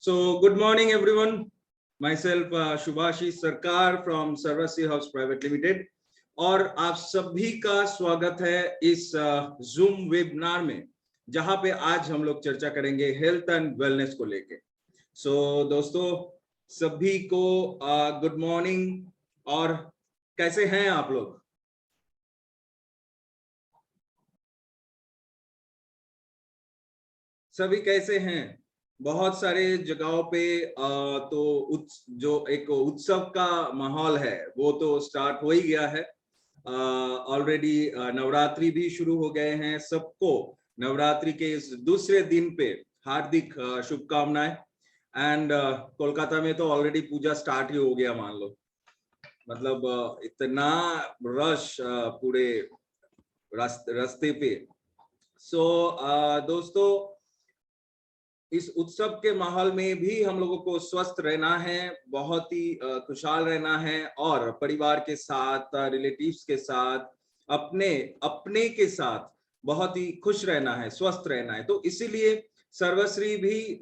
So, good morning, everyone. Myself, Shubhashish Sarkar from Sarvasri House Private Limited. और आप सभी का स्वागत है इस जूम वेबिनार में, जहां पे आज हम लोग चर्चा करेंगे हेल्थ एंड वेलनेस को लेके। सो दोस्तों, सभी को गुड मॉर्निंग। और कैसे हैं आप लोग? सभी कैसे हैं? बहुत सारे जगहों पे तो जो एक उत्सव का माहौल है वो तो स्टार्ट हो ही गया है। ऑलरेडी नवरात्रि भी शुरू हो गए हैं। सबको नवरात्रि के इस दूसरे दिन पे हार्दिक शुभकामनाएं। एंड कोलकाता में तो ऑलरेडी पूजा स्टार्ट ही हो गया, मान लो। मतलब इतना रश पूरे रास्ते पे। सो दोस्तों, इस उत्सव के माहौल में भी हम लोगों को स्वस्थ रहना है, बहुत ही खुशहाल रहना है और परिवार के साथ, रिलेटिव्स के साथ, अपने अपने के साथ बहुत ही खुश रहना है, स्वस्थ रहना है। तो इसीलिए सर्वश्री भी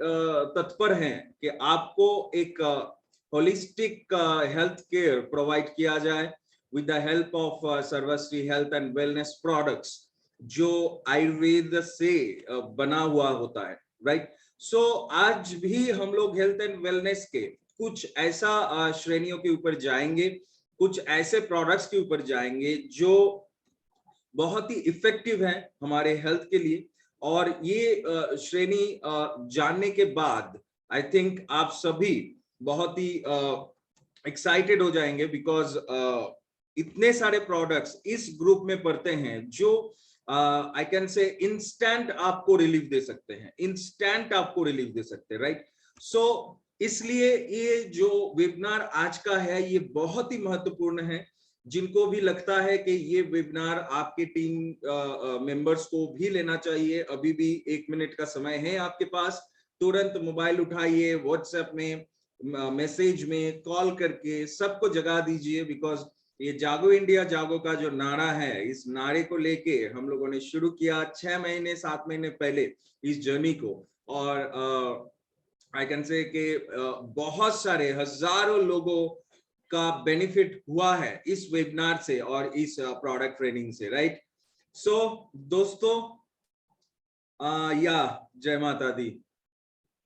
तत्पर हैं कि आपको एक होलिस्टिक हेल्थ केयर प्रोवाइड किया जाए with the help of Sarvashri health and wellness products, जो आयुर्वेद से बना हुआ होता है, राइट। सो आज भी हम लोग हेल्थ एंड वेलनेस के कुछ ऐसा श्रेणियों के ऊपर जाएंगे, कुछ ऐसे प्रोडक्ट्स के ऊपर जाएंगे जो बहुत ही इफेक्टिव है हमारे हेल्थ के लिए। और ये श्रेणी जानने के बाद आई थिंक आप सभी बहुत ही एक्साइटेड हो जाएंगे, बिकॉज इतने सारे प्रोडक्ट्स इस ग्रुप में पड़ते हैं जो आई कैन से इंस्टेंट आपको रिलीफ दे सकते हैं, इंस्टेंट आपको रिलीफ दे सकते हैं, राइट। सो इसलिए ये जो वेबिनार आज का है ये बहुत ही महत्वपूर्ण है। जिनको भी लगता है कि ये वेबिनार आपके टीम मेंबर्स को भी लेना चाहिए, अभी भी 1 मिनट का समय है आपके पास। तुरंत मोबाइल उठाइए, व्हाट्सएप में, मैसेज में, कॉल करके सबको जगा दीजिए। बिकॉज ये जागो इंडिया जागो का जो नारा है, इस नारे को लेके हम लोगों ने शुरू किया 6 महीने 7 महीने पहले इस जर्नी को। और आई कैन से कि बहुत सारे हजारों लोगों का बेनिफिट हुआ है इस वेबिनार से और इस प्रोडक्ट ट्रेनिंग से, राइट। सो दोस्तों, या जय माता दी,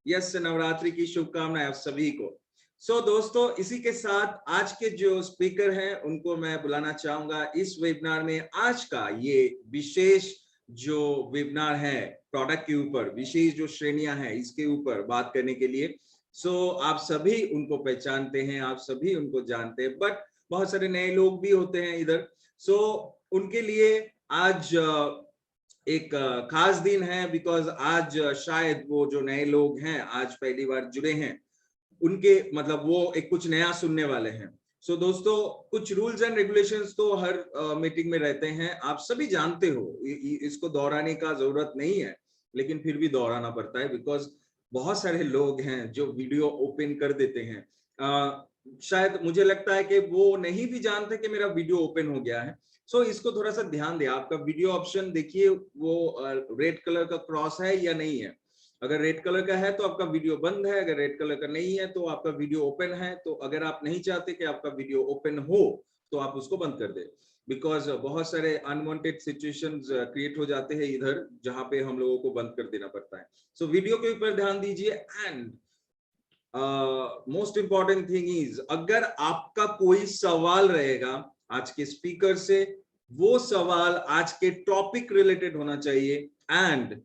यस, नवरात्रि की शुभकामनाएं आप सभी को। सो दोस्तों, इसी के साथ आज के जो स्पीकर हैं उनको मैं बुलाना चाहूंगा इस वेबिनार में। आज का ये विशेष जो वेबिनार है प्रोडक्ट के ऊपर, विशेष जो श्रेणियां हैं इसके ऊपर बात करने के लिए। सो आप सभी उनको पहचानते हैं, आप सभी उनको जानते हैं, बट बहुत सारे नए लोग भी होते हैं इधर। सो उनके लिए आज एक खास दिन है, बिकॉज आज शायद वो जो नए लोग हैं आज पहली बार जुड़े हैं, उनके मतलब वो एक कुछ नया सुनने वाले हैं। सो दोस्तों, कुछ रूल्स एंड रेगुलेशंस तो हर मीटिंग में रहते हैं, आप सभी जानते हो, इसको दोहराने का जरूरत नहीं है, लेकिन फिर भी दोहराना पड़ता है बिकॉज बहुत सारे लोग हैं जो वीडियो ओपन कर देते हैं। शायद मुझे लगता है कि वो नहीं भी जानते कि मेरा वीडियो ओपन हो गया है। सो इसको थोड़ा सा ध्यान दें। आपका वीडियो ऑप्शन देखिए, वो रेड कलर का क्रॉस है या नहीं है। अगर रेड कलर का है तो आपका वीडियो बंद है, अगर रेड कलर का नहीं है तो आपका वीडियो ओपन है। तो अगर आप नहीं चाहते कि आपका वीडियो ओपन हो तो आप उसको बंद कर दे, बिकॉज बहुत सारे अनवांटेड सिचुएशंस क्रिएट हो जाते हैं इधर, जहां पे हम लोगों को बंद कर देना पड़ता है। सो वीडियो के ऊपर ध्यान दीजिए। And most important thing is, अगर आपका कोई सवाल रहेगा आज के स्पीकर से, वो सवाल आज के टॉपिक रिलेटेड होना चाहिए। एंड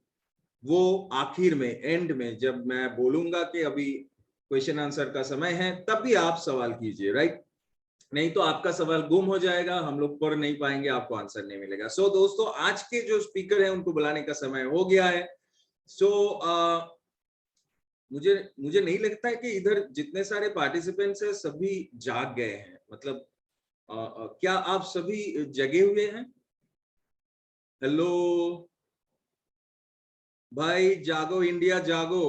वो आखिर में, एंड में, जब मैं बोलूंगा कि अभी क्वेश्चन आंसर का समय है, तभी आप सवाल कीजिए, राइट। नहीं तो आपका सवाल गुम हो जाएगा, हम लोग पढ़ नहीं पाएंगे, आपको आंसर नहीं मिलेगा। सो दोस्तों, आज के जो स्पीकर हैं उनको बुलाने का समय हो गया है। सो मुझे नहीं लगता है कि इधर जितने सारे पार्टिसिपेंट्स हैं सभी जाग गए हैं। मतलब क्या आप सभी जगे हुए हैं? हेलो भाई, जागो इंडिया जागो।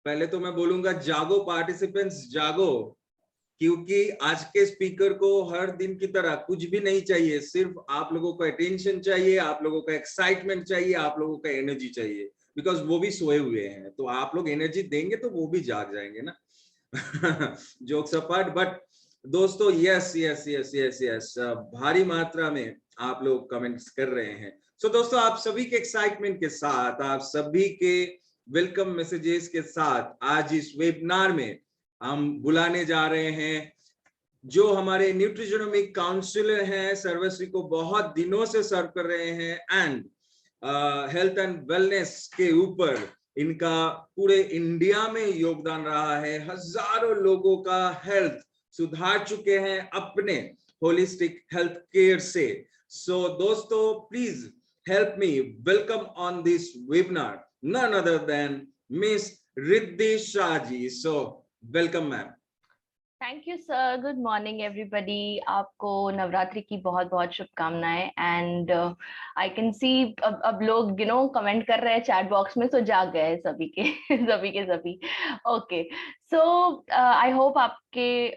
पहले तो मैं बोलूंगा जागो पार्टिसिपेंट्स जागो, क्योंकि आज के स्पीकर को हर दिन की तरह कुछ भी नहीं चाहिए, सिर्फ आप लोगों का अटेंशन चाहिए, आप लोगों का एक्साइटमेंट चाहिए, आप लोगों का एनर्जी चाहिए। बिकॉज वो भी सोए हुए हैं, तो आप लोग एनर्जी देंगे तो वो भी जाग जाएंगे ना। जोक्स अपार्ट, बट दोस्तों yes yes yes yes yes, भारी मात्रा में आप लोग कमेंट्स कर रहे हैं। सो दोस्तों, आप सभी के एक्साइटमेंट के साथ, आप सभी के वेलकम मैसेजेस के साथ आज इस वेबिनार में हम बुलाने जा रहे हैं जो हमारे न्यूट्रिजनोमिक काउंसलर हैं, सर्वश्री को बहुत दिनों से सर्व कर रहे हैं, एंड हेल्थ एंड वेलनेस के ऊपर इनका पूरे इंडिया में योगदान रहा है। हजारों लोगों का हेल्थ सुधार चुके हैं अपने होलिस्टिक हेल्थ केयर से। सो दोस्तों, please help me welcome on this webinar none other than miss Riddhi Shah ji. So welcome ma'am. Thank you sir, good morning everybody. आपको नवरात्रि की बहुत बहुत शुभकामनाएं। एंड आई कैन सी अब लोग कमेंट कर रहे हैं चैट बॉक्स में, तो जाग गए सभी के सभी के सभी। ओके, सो आई होप आपके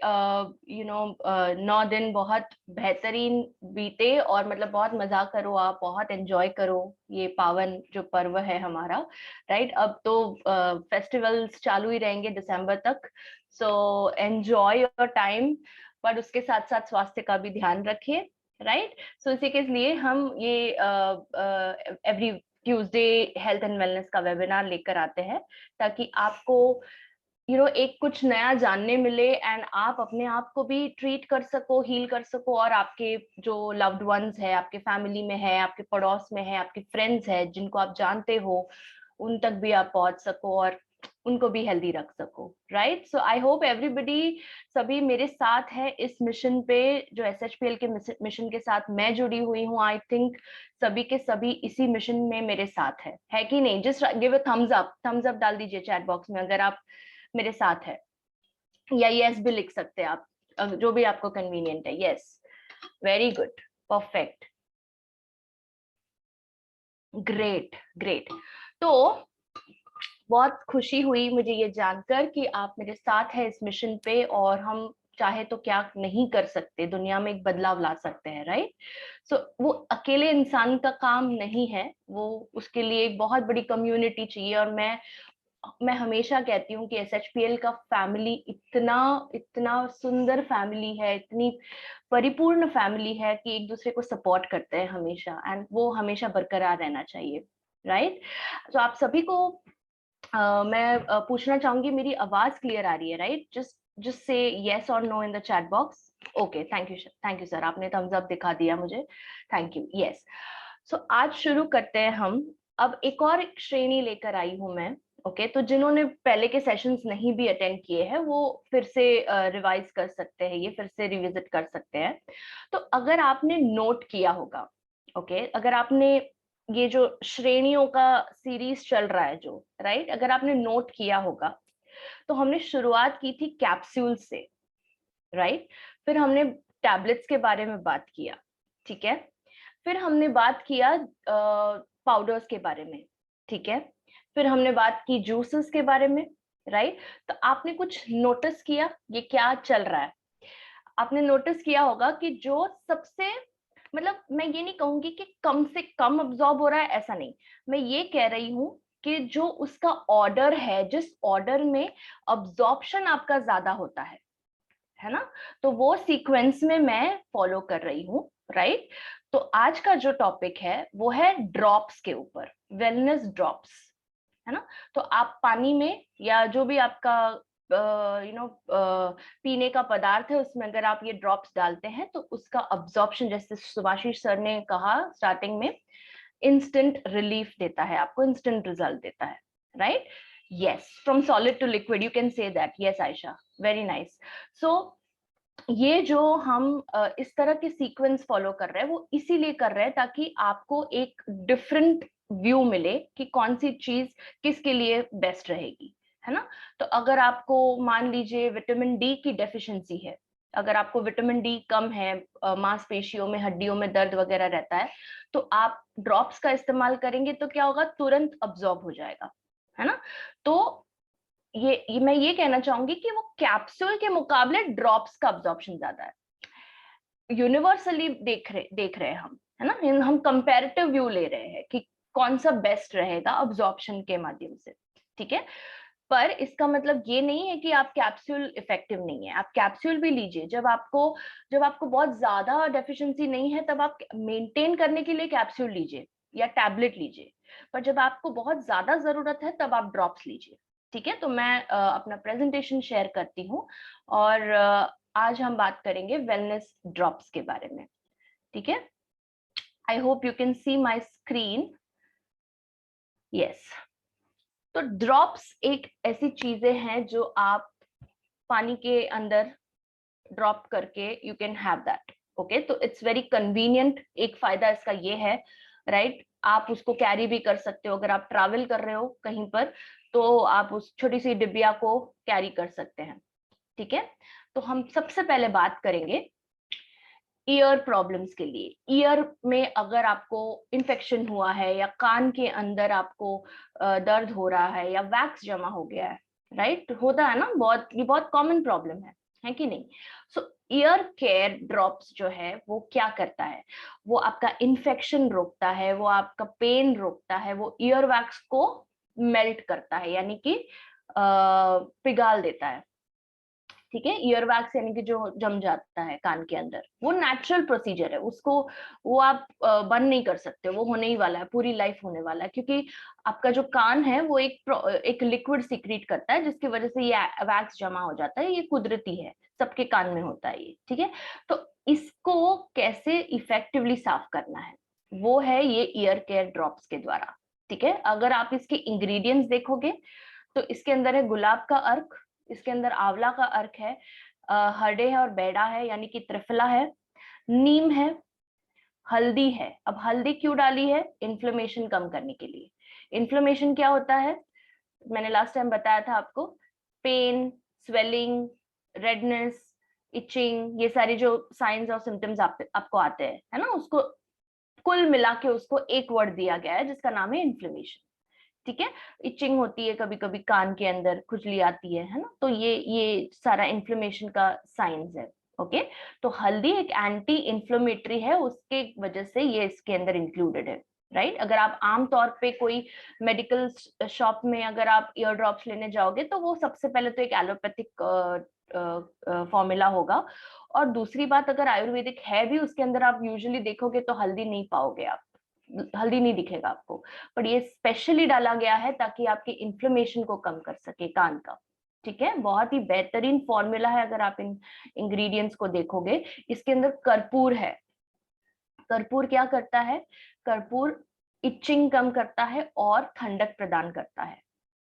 9 दिन बहुत बेहतरीन बीते, और मतलब बहुत मजा करो, आप बहुत एंजॉय करो ये पावन जो पर्व है हमारा, राइट। अब तो फेस्टिवल्स चालू ही रहेंगे दिसंबर तक, सो एंजॉय योर टाइम, पर उसके साथ साथ स्वास्थ्य का भी ध्यान रखिए, राइट। सो इसी के लिए हम ये every Tuesday health and wellness का वेबिनार लेकर आते हैं, ताकि आपको एक कुछ नया जानने मिले, एंड आप अपने आप को भी ट्रीट कर सको, हील कर सको, और आपके जो लव्ड वंस है, आपके फैमिली में है, आपके पड़ोस में है, आपके फ्रेंड्स है जिनको आप जानते हो, उन तक भी आप पहुंच सको और उनको भी हेल्दी रख सको, right. So I hope everybody, सभी मेरे साथ है इस मिशन पे, जो SHPL के मिशन के साथ मैं जुड़ी हुई हूँ। आई थिंक सभी के सभी इसी मिशन में मेरे साथ है कि नहीं? Just give a thumbs up डाल दीजिए चैट बॉक्स में अगर आप मेरे साथ है, या यस भी लिख सकते हैं आप, जो भी आपको कन्वीनियंट है। Yes, very good, perfect, great great. तो बहुत खुशी हुई मुझे ये जानकर कि आप मेरे साथ है इस मिशन पे, और हम चाहे तो क्या नहीं कर सकते, दुनिया में एक बदलाव ला सकते हैं, राइट। सो वो अकेले इंसान का काम नहीं है, वो उसके लिए एक बहुत बड़ी कम्युनिटी चाहिए। और मैं हमेशा कहती हूँ कि SHPL का फैमिली इतना इतना सुंदर फैमिली है, इतनी परिपूर्ण फैमिली है कि एक दूसरे को सपोर्ट करते हैं हमेशा, एंड वो हमेशा बरकरार रहना चाहिए, राइट। तो आप सभी को मैं पूछना चाहूंगी, मेरी आवाज क्लियर आ रही है, राइट? जस्ट से यस और no in the chat box. Okay, thank you sir, आपने थम्स अप दिखा दिया मुझे, थैंक यू। यस, सो आज शुरू करते हैं हम। अब एक और श्रेणी लेकर आई हूं मैं, ओके। तो जिन्होंने पहले के सेशंस नहीं भी अटेंड किए हैं, वो फिर से रिवाइज कर सकते हैं, ये फिर से रिविजिट कर सकते हैं। तो अगर आपने नोट किया होगा, ओके, अगर आपने ये जो श्रेणियों का सीरीज चल रहा है जो, राइट, अगर आपने नोट किया होगा, तो हमने शुरुआत की थी कैप्सूल से, राइट। फिर हमने टैबलेट्स के बारे में बात किया, ठीक है। फिर हमने बात किया पाउडर्स के बारे में, ठीक है। फिर हमने बात की जूसेस के बारे में, राइट। तो आपने कुछ नोटिस किया ये क्या चल रहा है? आपने नोटिस किया होगा कि जो सबसे, मतलब मैं ये नहीं कहूंगी कि कम से कम अब्सॉर्ब हो रहा है, ऐसा नहीं, मैं ये कह रही हूँ कि जो उसका ऑर्डर है, जिस ऑर्डर में अब्सॉर्प्शन आपका ज्यादा होता है ना, तो वो सीक्वेंस में मैं फॉलो कर रही हूँ, राइट। तो आज का जो टॉपिक है वो है ड्रॉप्स के ऊपर, वेलनेस ड्रॉप्स, है ना। तो आप पानी में या जो भी आपका पीने का पदार्थ है, उसमें अगर आप ये ड्रॉप्स डालते हैं, तो उसका अब्जॉर्प्शन, जैसे सुभाषिश सर ने कहा स्टार्टिंग में, इंस्टेंट रिलीफ देता है आपको, इंस्टेंट रिजल्ट देता है, right. Yes, from solid to liquid, you can say that. Yes Ayesha, very nice. So ये जो हम इस तरह के सीक्वेंस फॉलो कर रहे हैं, वो इसीलिए कर रहे हैं ताकि आपको एक डिफरेंट व्यू मिले कि कौन सी चीज किसके लिए बेस्ट रहेगी, है ना। तो अगर आपको मान लीजिए विटामिन डी की डेफिशिएंसी है, अगर आपको विटामिन डी कम है, मांसपेशियों में, हड्डियों में दर्द वगैरह रहता है, तो आप ड्रॉप्स का इस्तेमाल करेंगे तो क्या होगा, तुरंत अब्सॉर्ब हो जाएगा, है ना। तो ये मैं ये कहना चाहूंगी कि वो कैप्सूल के मुकाबले ड्रॉप्स का अब्जॉर्प्शन ज्यादा है। यूनिवर्सली देख रहे हैं हम, है ना, हम कंपैरेटिव व्यू ले रहे हैं कि कौन सा बेस्ट रहेगा अब्जॉर्प्शन के माध्यम से, ठीक है। पर इसका मतलब ये नहीं है कि आप कैप्सूल इफेक्टिव नहीं है, आप कैप्सूल भी लीजिए। जब आपको बहुत ज्यादा डेफिशिएंसी नहीं है तब आप मेंटेन करने के लिए कैप्सूल लीजिए या टैबलेट लीजिए, पर जब आपको बहुत ज्यादा जरूरत है तब आप ड्रॉप्स लीजिए, ठीक है। तो मैं अपना प्रेजेंटेशन शेयर करती हूँ और आज हम बात करेंगे वेलनेस ड्रॉप्स के बारे में, ठीक है। I hope you can see my screen, yes. तो ड्रॉप्स एक ऐसी चीजें हैं जो आप पानी के अंदर ड्रॉप करके you can have that, okay. तो इट्स वेरी कन्वीनियंट, एक फायदा इसका ये है, राइट। आप उसको कैरी भी कर सकते हो, अगर आप ट्रैवल कर रहे हो कहीं पर तो आप उस छोटी सी डिबिया को कैरी कर सकते हैं, ठीक है। तो हम सबसे पहले बात करेंगे ईयर प्रॉब्लम्स के लिए। ईयर में अगर आपको इन्फेक्शन हुआ है या कान के अंदर आपको दर्द हो रहा है या वैक्स जमा हो गया है, राइट, होता है ना, ये बहुत कॉमन प्रॉब्लम है कि नहीं। सो ईयर केयर ड्रॉप्स जो है वो क्या करता है, वो आपका इन्फेक्शन रोकता है, वो आपका पेन रोकता है, वो ईयर वैक्स को मेल्ट करता है, यानी कि पिघाल देता है, ठीक है। ईयर वैक्स यानी कि जो जम जाता है कान के अंदर, वो नेचुरल प्रोसीजर है, उसको वो आप बंद नहीं कर सकते, वो होने ही वाला है, पूरी लाइफ होने वाला है, क्योंकि आपका जो कान है वो एक लिक्विड सीक्रेट करता है जिसकी वजह से ये वैक्स जमा हो जाता है। ये कुदरती है, सबके कान में होता है ये, ठीक है। तो इसको कैसे इफेक्टिवली साफ करना है, वो है ये ईयर केयर ड्रॉप्स के द्वारा, ठीक है। अगर आप इसके इंग्रेडिएंट्स देखोगे तो इसके अंदर है गुलाब का अर्क, इसके अंदर आंवला का अर्क है, हरडे है और बेड़ा है यानी कि त्रिफला है, नीम है, हल्दी है। अब हल्दी क्यों डाली है, इन्फ्लेमेशन कम करने के लिए। इन्फ्लेमेशन क्या होता है, मैंने लास्ट टाइम बताया था आपको, पेन, स्वेलिंग, रेडनेस, इचिंग, ये सारी जो साइंस और सिम्टम्स आपको आते हैं, है ना, उसको कुल मिला के उसको एक वर्ड दिया गया है जिसका नाम है इन्फ्लेमेशन, ठीक है। इचिंग होती है, कभी कभी कान के अंदर खुजली आती है ना, तो ये सारा इन्फ्लेमेशन का साइंस है, ओके। तो हल्दी एक एंटी इन्फ्लेमेटरी है, उसके वजह से ये इसके अंदर इंक्लूडेड है, राइट। अगर आप आम तौर पे कोई मेडिकल शॉप में अगर आप ईयर ड्रॉप्स लेने जाओगे तो वो सबसे पहले तो एक एलोपैथिक फॉर्मूला होगा, और दूसरी बात अगर आयुर्वेदिक है भी उसके अंदर आप यूजुअली देखोगे तो हल्दी नहीं पाओगे आप, हल्दी नहीं दिखेगा आपको, पर ये स्पेशली डाला गया है ताकि आपके इन्फ्लेमेशन को कम कर सके कान का, ठीक है। बहुत ही बेहतरीन फॉर्मूला है अगर आप इन इंग्रेडिएंट्स को देखोगे। इसके अंदर कर्पूर है, कर्पूर क्या करता है, कर्पूर इचिंग कम करता है और ठंडक प्रदान करता है,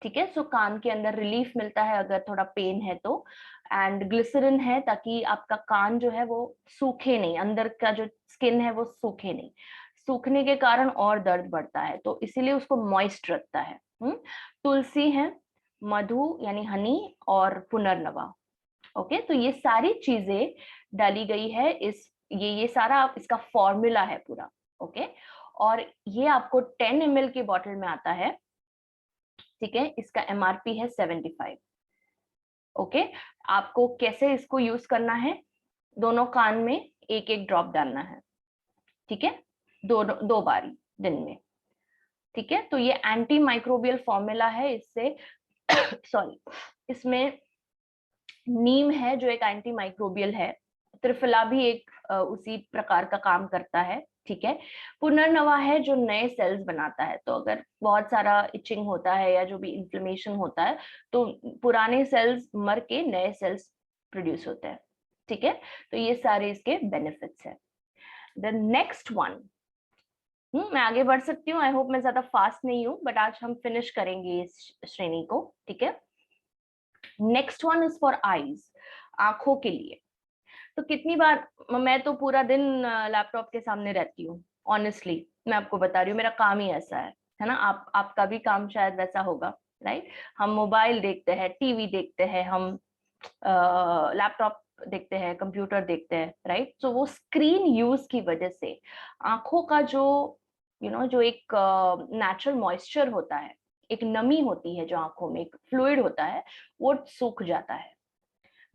ठीक है। सो कान के अंदर रिलीफ मिलता है अगर थोड़ा पेन है तो। एंड ग्लिसरीन है ताकि आपका कान जो है वो सूखे नहीं, अंदर का जो स्किन है वो सूखे नहीं, सूखने के कारण और दर्द बढ़ता है, तो इसीलिए उसको मॉइस्ट रखता है। तुलसी है, मधु यानी हनी, और पुनर्नवा, ओके। तो ये सारी चीजें डाली गई है, ये सारा इसका फॉर्मूला है पूरा, ओके। और ये आपको 10 ml की बॉटल में आता है, ठीक है। इसका MRP है 75, ओके। आपको कैसे इसको यूज करना है, दोनों कान में एक एक ड्रॉप डालना है, ठीक है, दो बारी दिन में, ठीक है। तो ये एंटी माइक्रोबियल फॉर्मूला है, इससे सॉरी, इसमें नीम है जो एक एंटी माइक्रोबियल है, त्रिफला भी एक उसी प्रकार का काम करता है, ठीक है। पुनर्नवा है जो नए सेल्स बनाता है, तो अगर बहुत सारा इचिंग होता है या जो भी इन्फ्लेमेशन होता है तो पुराने सेल्स मर के नए सेल्स प्रोड्यूस होते हैं, ठीक है। तो ये सारे इसके बेनिफिट्स है। द नेक्स्ट वन, मैं आगे बढ़ सकती हूँ, आई होप मैं ज्यादा फास्ट नहीं हूँ, बट आज हम फिनिश करेंगे इस श्रेणी को, ठीक है। Next one is for eyes, आंखों के लिए। तो कितनी बार, मैं तो पूरा दिन लैपटॉप के सामने रहती हूँ, ऑनेस्टली मैं आपको बता रही हूँ, मेरा काम ही ऐसा है ना। आपका भी काम शायद वैसा होगा, राइट। हम मोबाइल देखते हैं, टीवी देखते हैं, हम लैपटॉप देखते हैं, कंप्यूटर देखते हैं, राइट। तो वो स्क्रीन यूज की वजह से आंखों का जो जो एक नेचुरल मॉइस्चर होता है, एक नमी होती है जो आंखों में, एक फ्लूइड होता है, वो सूख जाता है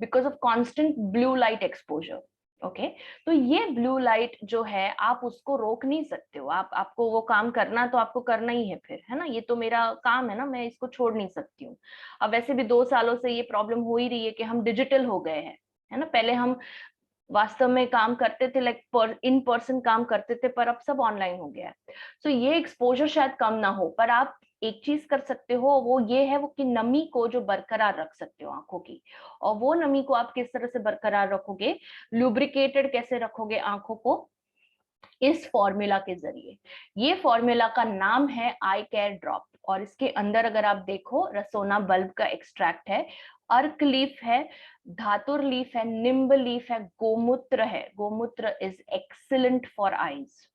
because of constant blue light exposure, okay तो ये ब्लू लाइट जो है आप उसको रोक नहीं सकते हो, आपको वो काम करना तो आपको करना ही है फिर, है ना, ये तो मेरा काम है ना, मैं इसको छोड़ नहीं सकती हूँ। अब वैसे भी 2 सालों से ये प्रॉब्लम हो ही रही है कि हम डिजिटल हो गए हैं, है ना, पहले हम वास्तव में काम करते थे, लाइक इन पर्सन काम करते थे, पर अब सब ऑनलाइन हो गया है। तो ये एक्सपोजर शायद कम ना हो, पर आप एक चीज कर सकते हो, वो ये है वो कि नमी को जो बरकरार रख सकते हो आंखों की। और वो नमी को आप किस तरह से बरकरार रखोगे, लुब्रिकेटेड कैसे रखोगे आंखों को, इस फॉर्मूला के जरिए। ये फॉर्मूला का नाम है आई केयर ड्रॉप, और इसके अंदर अगर आप देखो रसोना बल्ब का एक्सट्रैक्ट है, अर्क लीफ है, धातुर लीफ है, निम्ब लीफ है, गोमूत्र है, गोमूत्र इज एक्सीलेंट फॉर आईज,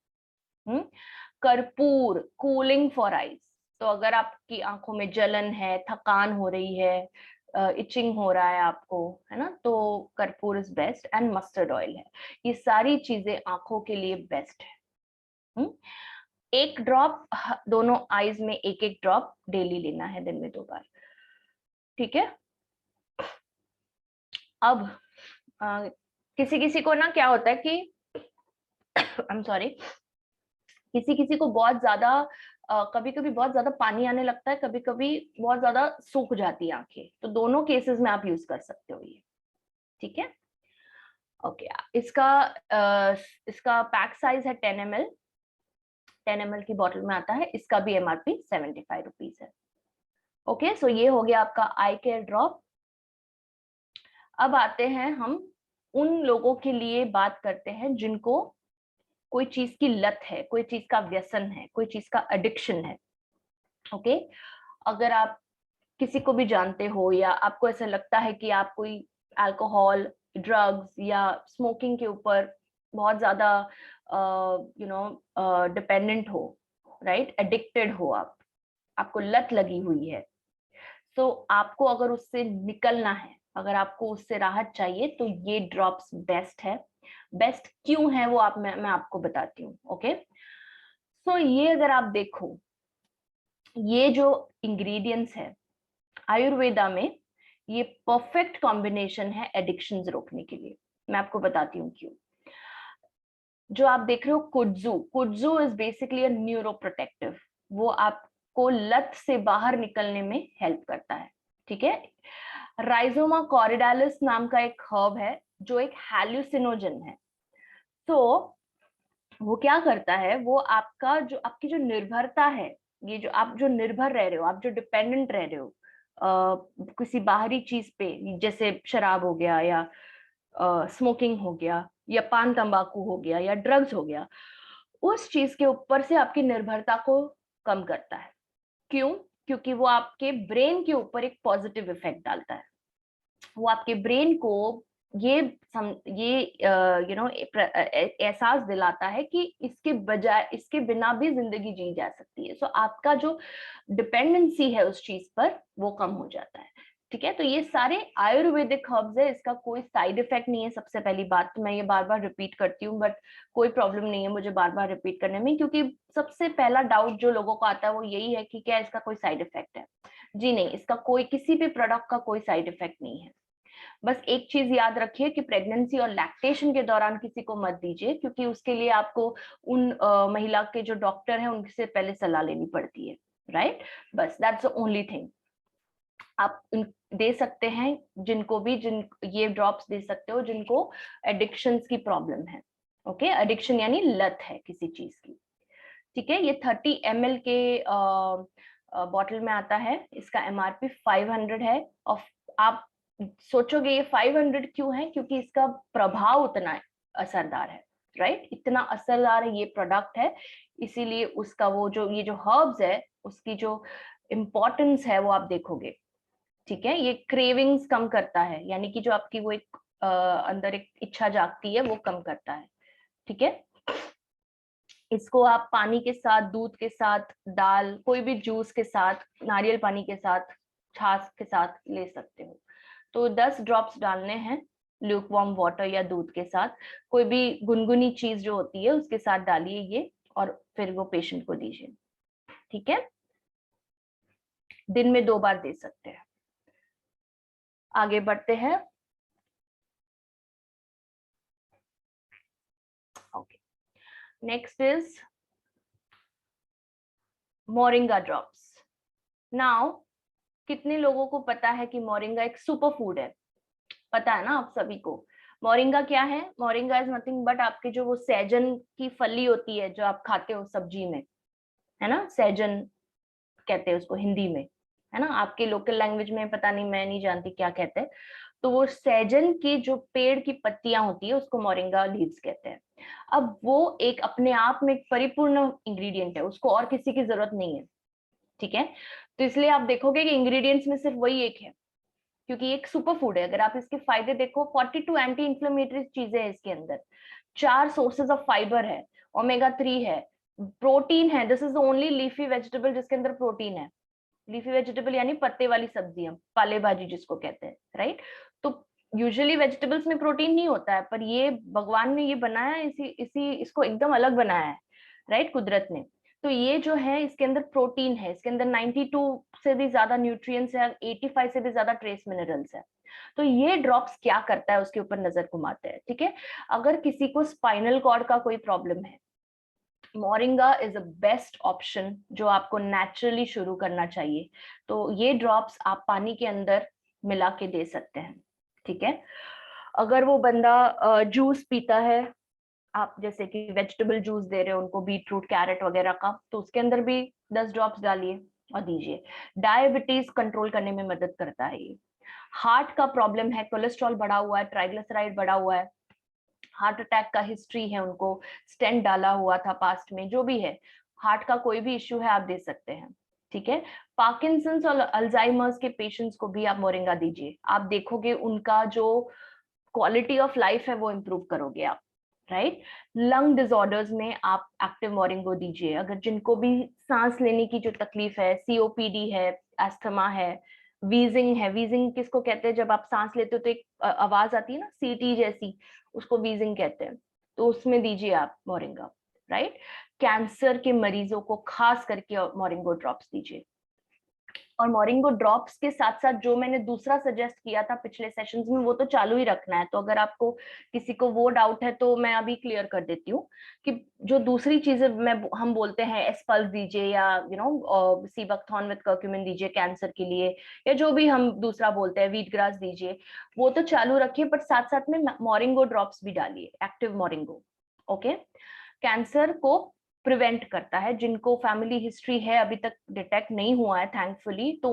कर्पूर कूलिंग फॉर आईज। तो अगर आपकी आंखों में जलन है, थकान हो रही है, इचिंग हो रहा है आपको, है ना, तो कर्पूर is best, and mustard oil है। ये सारी चीजें आंखों के लिए बेस्ट है। एक ड्रॉप दोनों आईज में, एक एक ड्रॉप डेली लेना है, दिन में 2 बार, ठीक है। अब किसी किसी को ना क्या होता है कि आई एम सॉरी, किसी किसी को बहुत ज्यादा कभी कभी बहुत ज्यादा पानी आने लगता है, कभी कभी बहुत ज्यादा सूख जाती है आंखें, तो दोनों केसेस में आप यूज कर सकते हो ये, ठीक है। ओके इसका पैक साइज है 10 ml, 10 ml की बॉटल में आता है, इसका भी एमआरपी 75 रुपीज है। ओके सो ये हो गया आपका आई केयर ड्रॉप। अब आते हैं हम उन लोगों के लिए, बात करते हैं जिनको कोई चीज की लत है, कोई चीज का व्यसन है, कोई चीज का एडिक्शन है। ओके अगर आप किसी को भी जानते हो, या आपको ऐसा लगता है कि आप कोई अल्कोहल, ड्रग्स या स्मोकिंग के ऊपर बहुत ज्यादा डिपेंडेंट हो, राइट, एडिक्टेड हो, आपको लत लगी हुई है, तो आपको अगर उससे निकलना है, अगर आपको उससे राहत चाहिए, तो ये ड्रॉप्स बेस्ट है। बेस्ट क्यों है वो मैं आपको बताती हूँ। ओके सो ये अगर आप देखो, ये जो इंग्रेडिएंट्स है आयुर्वेदा में, ये परफेक्ट कॉम्बिनेशन है एडिक्शंस रोकने के लिए। मैं आपको बताती हूँ क्यों। जो आप देख रहे हो कुड्जू, कुड्जू इज बेसिकली अ न्यूरोप्रोटेक्टिव, वो आपको लत से बाहर निकलने में हेल्प करता है, ठीक है। राइजोमा कॉरिडालिस नाम का एक हर्ब है जो एक हैल्यूसिनोजन है। तो वो क्या करता है, वो आपकी जो निर्भरता है, ये जो आप जो निर्भर रह रहे हो, आप जो डिपेंडेंट रह रहे हो किसी बाहरी चीज पे, जैसे शराब हो गया, या स्मोकिंग हो गया, या पान तंबाकू हो गया, या ड्रग्स हो गया, उस चीज के ऊपर से आपकी निर्भरता को कम करता है। क्यों? क्योंकि वो आपके ब्रेन के ऊपर एक पॉजिटिव इफेक्ट डालता है। वो आपके ब्रेन को ये एहसास दिलाता है कि इसके बजाय, इसके बिना भी जिंदगी जी जा सकती है। सो आपका जो डिपेंडेंसी है उस चीज पर, वो कम हो जाता है, ठीक है। तो ये सारे आयुर्वेदिक हर्ब्स है, इसका कोई साइड इफेक्ट नहीं है। सबसे पहली बात तो मैं ये बार बार रिपीट करती हूँ, बट कोई प्रॉब्लम नहीं है मुझे बार बार रिपीट करने में, क्योंकि सबसे पहला डाउट जो लोगों को आता है वो यही है कि क्या इसका कोई साइड इफेक्ट है। जी नहीं, इसका कोई, किसी भी प्रोडक्ट का कोई साइड इफेक्ट नहीं है। बस एक चीज याद रखिए कि प्रेगनेंसी और लैक्टेशन के दौरान किसी को मत दीजिए, क्योंकि उसके लिए आपको उन महिला के जो डॉक्टर हैं उनसे पहले सलाह लेनी पड़ती है, राइट। बस दैट्स द ओनली थिंग। आप दे सकते हैं जिनको भी, जिन ये ड्रॉप्स दे सकते हो जिनको एडिक्शंस की प्रॉब्लम है। ओके एडिक्शन यानी लत है किसी चीज की, ठीक है। ये 30 ml के बॉटल में आता है, इसका एमआरपी 500 है। और आप सोचोगे ये 500 क्यों है, क्योंकि इसका प्रभाव उतना असरदार है, राइट, इतना असरदार है ये प्रोडक्ट है, इसीलिए उसका वो जो ये जो हर्ब्स है उसकी जो इम्पोर्टेंस है वो आप देखोगे, ठीक है। ये क्रेविंग्स कम करता है, यानी कि जो आपकी वो एक अंदर एक इच्छा जागती है वो कम करता है, ठीक है। इसको आप पानी के साथ, दूध के साथ, दाल, कोई भी जूस के साथ, नारियल पानी के साथ, छाछ के साथ ले सकते हो। तो 10 ड्रॉप्स डालने हैं ल्यूक वार्म वाटर या दूध के साथ, कोई भी गुनगुनी चीज जो होती है उसके साथ डालिए ये, और फिर वो पेशेंट को दीजिए, ठीक है। दिन में 2 बार दे सकते हैं। आगे बढ़ते हैं। Next is moringa drops. Now कितने लोगों को पता है कि मोरिंगा एक सुपर फूड है? पता है ना आप सभी को। मोरिंगा क्या है? मोरिंगा इज नथिंग बट आपके जो वो सहजन की फली होती है जो आप खाते हो सब्जी में, है ना, सहजन कहते हैं उसको हिंदी में, है ना, आपके लोकल लैंग्वेज में पता नहीं, मैं नहीं जानती क्या कहते हैं। तो वो सहजन की जो पेड़ की पत्तियां होती है उसको मोरिंगा लीव्स कहते हैं। अब वो एक अपने आप में एक परिपूर्ण इंग्रेडिएंट है, उसको और किसी की जरूरत नहीं है, ठीक है। तो इसलिए आप देखोगे कि इंग्रेडिएंट्स में सिर्फ वही एक है, क्योंकि एक सुपर फूड है। अगर आप इसके फायदे देखो, 42 एंटी इंफ्लेमेटरी चीजें हैं इसके अंदर, 4 सोर्सेज ऑफ फाइबर है, ओमेगा 3 है, प्रोटीन है। This is the only leafy vegetable जिसके अंदर प्रोटीन है। लीफी वेजिटेबल यानी पत्ते वाली सब्जियां, पाले भाजी जिसको कहते हैं, राइट। तो यूजुअली वेजिटेबल्स में प्रोटीन नहीं होता है, पर ये भगवान ने ये बनाया, इसी इसी इसको एकदम अलग बनाया है, राइट, कुदरत ने। तो ये जो है इसके अंदर प्रोटीन है, इसके अंदर 92 से भी ज्यादा न्यूट्रिएंट्स है, 85 से भी ज्यादा ट्रेस मिनरल्स है। तो ये ड्रॉप्स क्या करता है उसके ऊपर नजर घुमाते हैं, ठीक है। अगर किसी को स्पाइनल कॉर्ड का कोई प्रॉब्लम है, moringa is a best option जो आपको नेचुरली शुरू करना चाहिए। तो ये ड्रॉप्स आप पानी के अंदर मिला के दे सकते हैं, ठीक है। अगर वो बंदा जूस पीता है, आप जैसे कि वेजिटेबल जूस दे रहे हो उनको, बीट रूट कैरेट वगैरह का, तो उसके अंदर भी 10 ड्रॉप्स डालिए और दीजिए। डायबिटीज कंट्रोल करने में मदद करता है ये। हार्ट का प्रॉब्लम है, कोलेस्ट्रॉल बढ़ा हुआ है, ट्राइग्लिसराइड बढ़ा हुआ है, हार्ट अटैक का हिस्ट्री है, उनको स्टेंट डाला हुआ था पास्ट में, जो भी है, हार्ट का कोई भी इश्यू है आप दे सकते हैं, ठीक है। पार्किंसंस और अल्जाइमर्स के पेशेंट्स को भी आप मोरिंगा दीजिए, आप देखोगे उनका जो क्वालिटी ऑफ लाइफ है वो इम्प्रूव करोगे आप, राइट। लंग डिसऑर्डर्स में आप एक्टिव मोरिंगो दीजिए। अगर जिनको भी सांस लेने की जो तकलीफ है, सीओपीडी है, एस्थमा है, वीजिंग है, वीजिंग किसको कहते हैं, जब आप सांस लेते हो तो एक आवाज आती है ना सीटी जैसी, उसको वीजिंग कहते हैं। तो उसमें दीजिए आप मोरिंगा, राइट। कैंसर के मरीजों को खास करके मोरिंगो ड्रॉप्स दीजिए। और मोरिंगो ड्रॉप्स के साथ साथ जो मैंने दूसरा सजेस्ट किया था पिछले सेशंस में, वो तो चालू ही रखना है। तो अगर आपको किसी को वो डाउट है तो मैं अभी क्लियर कर देती हूँ कि जो दूसरी चीजें मैं हम बोलते हैं, एस्पल्स दीजिए या सीबकथॉर्न विद कर्क्यूमिन दीजिए कैंसर के लिए, या जो भी हम दूसरा बोलते हैं, वीट ग्रास दीजिए, वो तो चालू रखिए, पर साथ साथ में मोरिंगो ड्रॉप्स भी डालिए, एक्टिव मोरिंगो, ओके। कैंसर को प्रिवेंट करता है, जिनको फैमिली हिस्ट्री है अभी तक डिटेक्ट नहीं हुआ है थैंकफुली, तो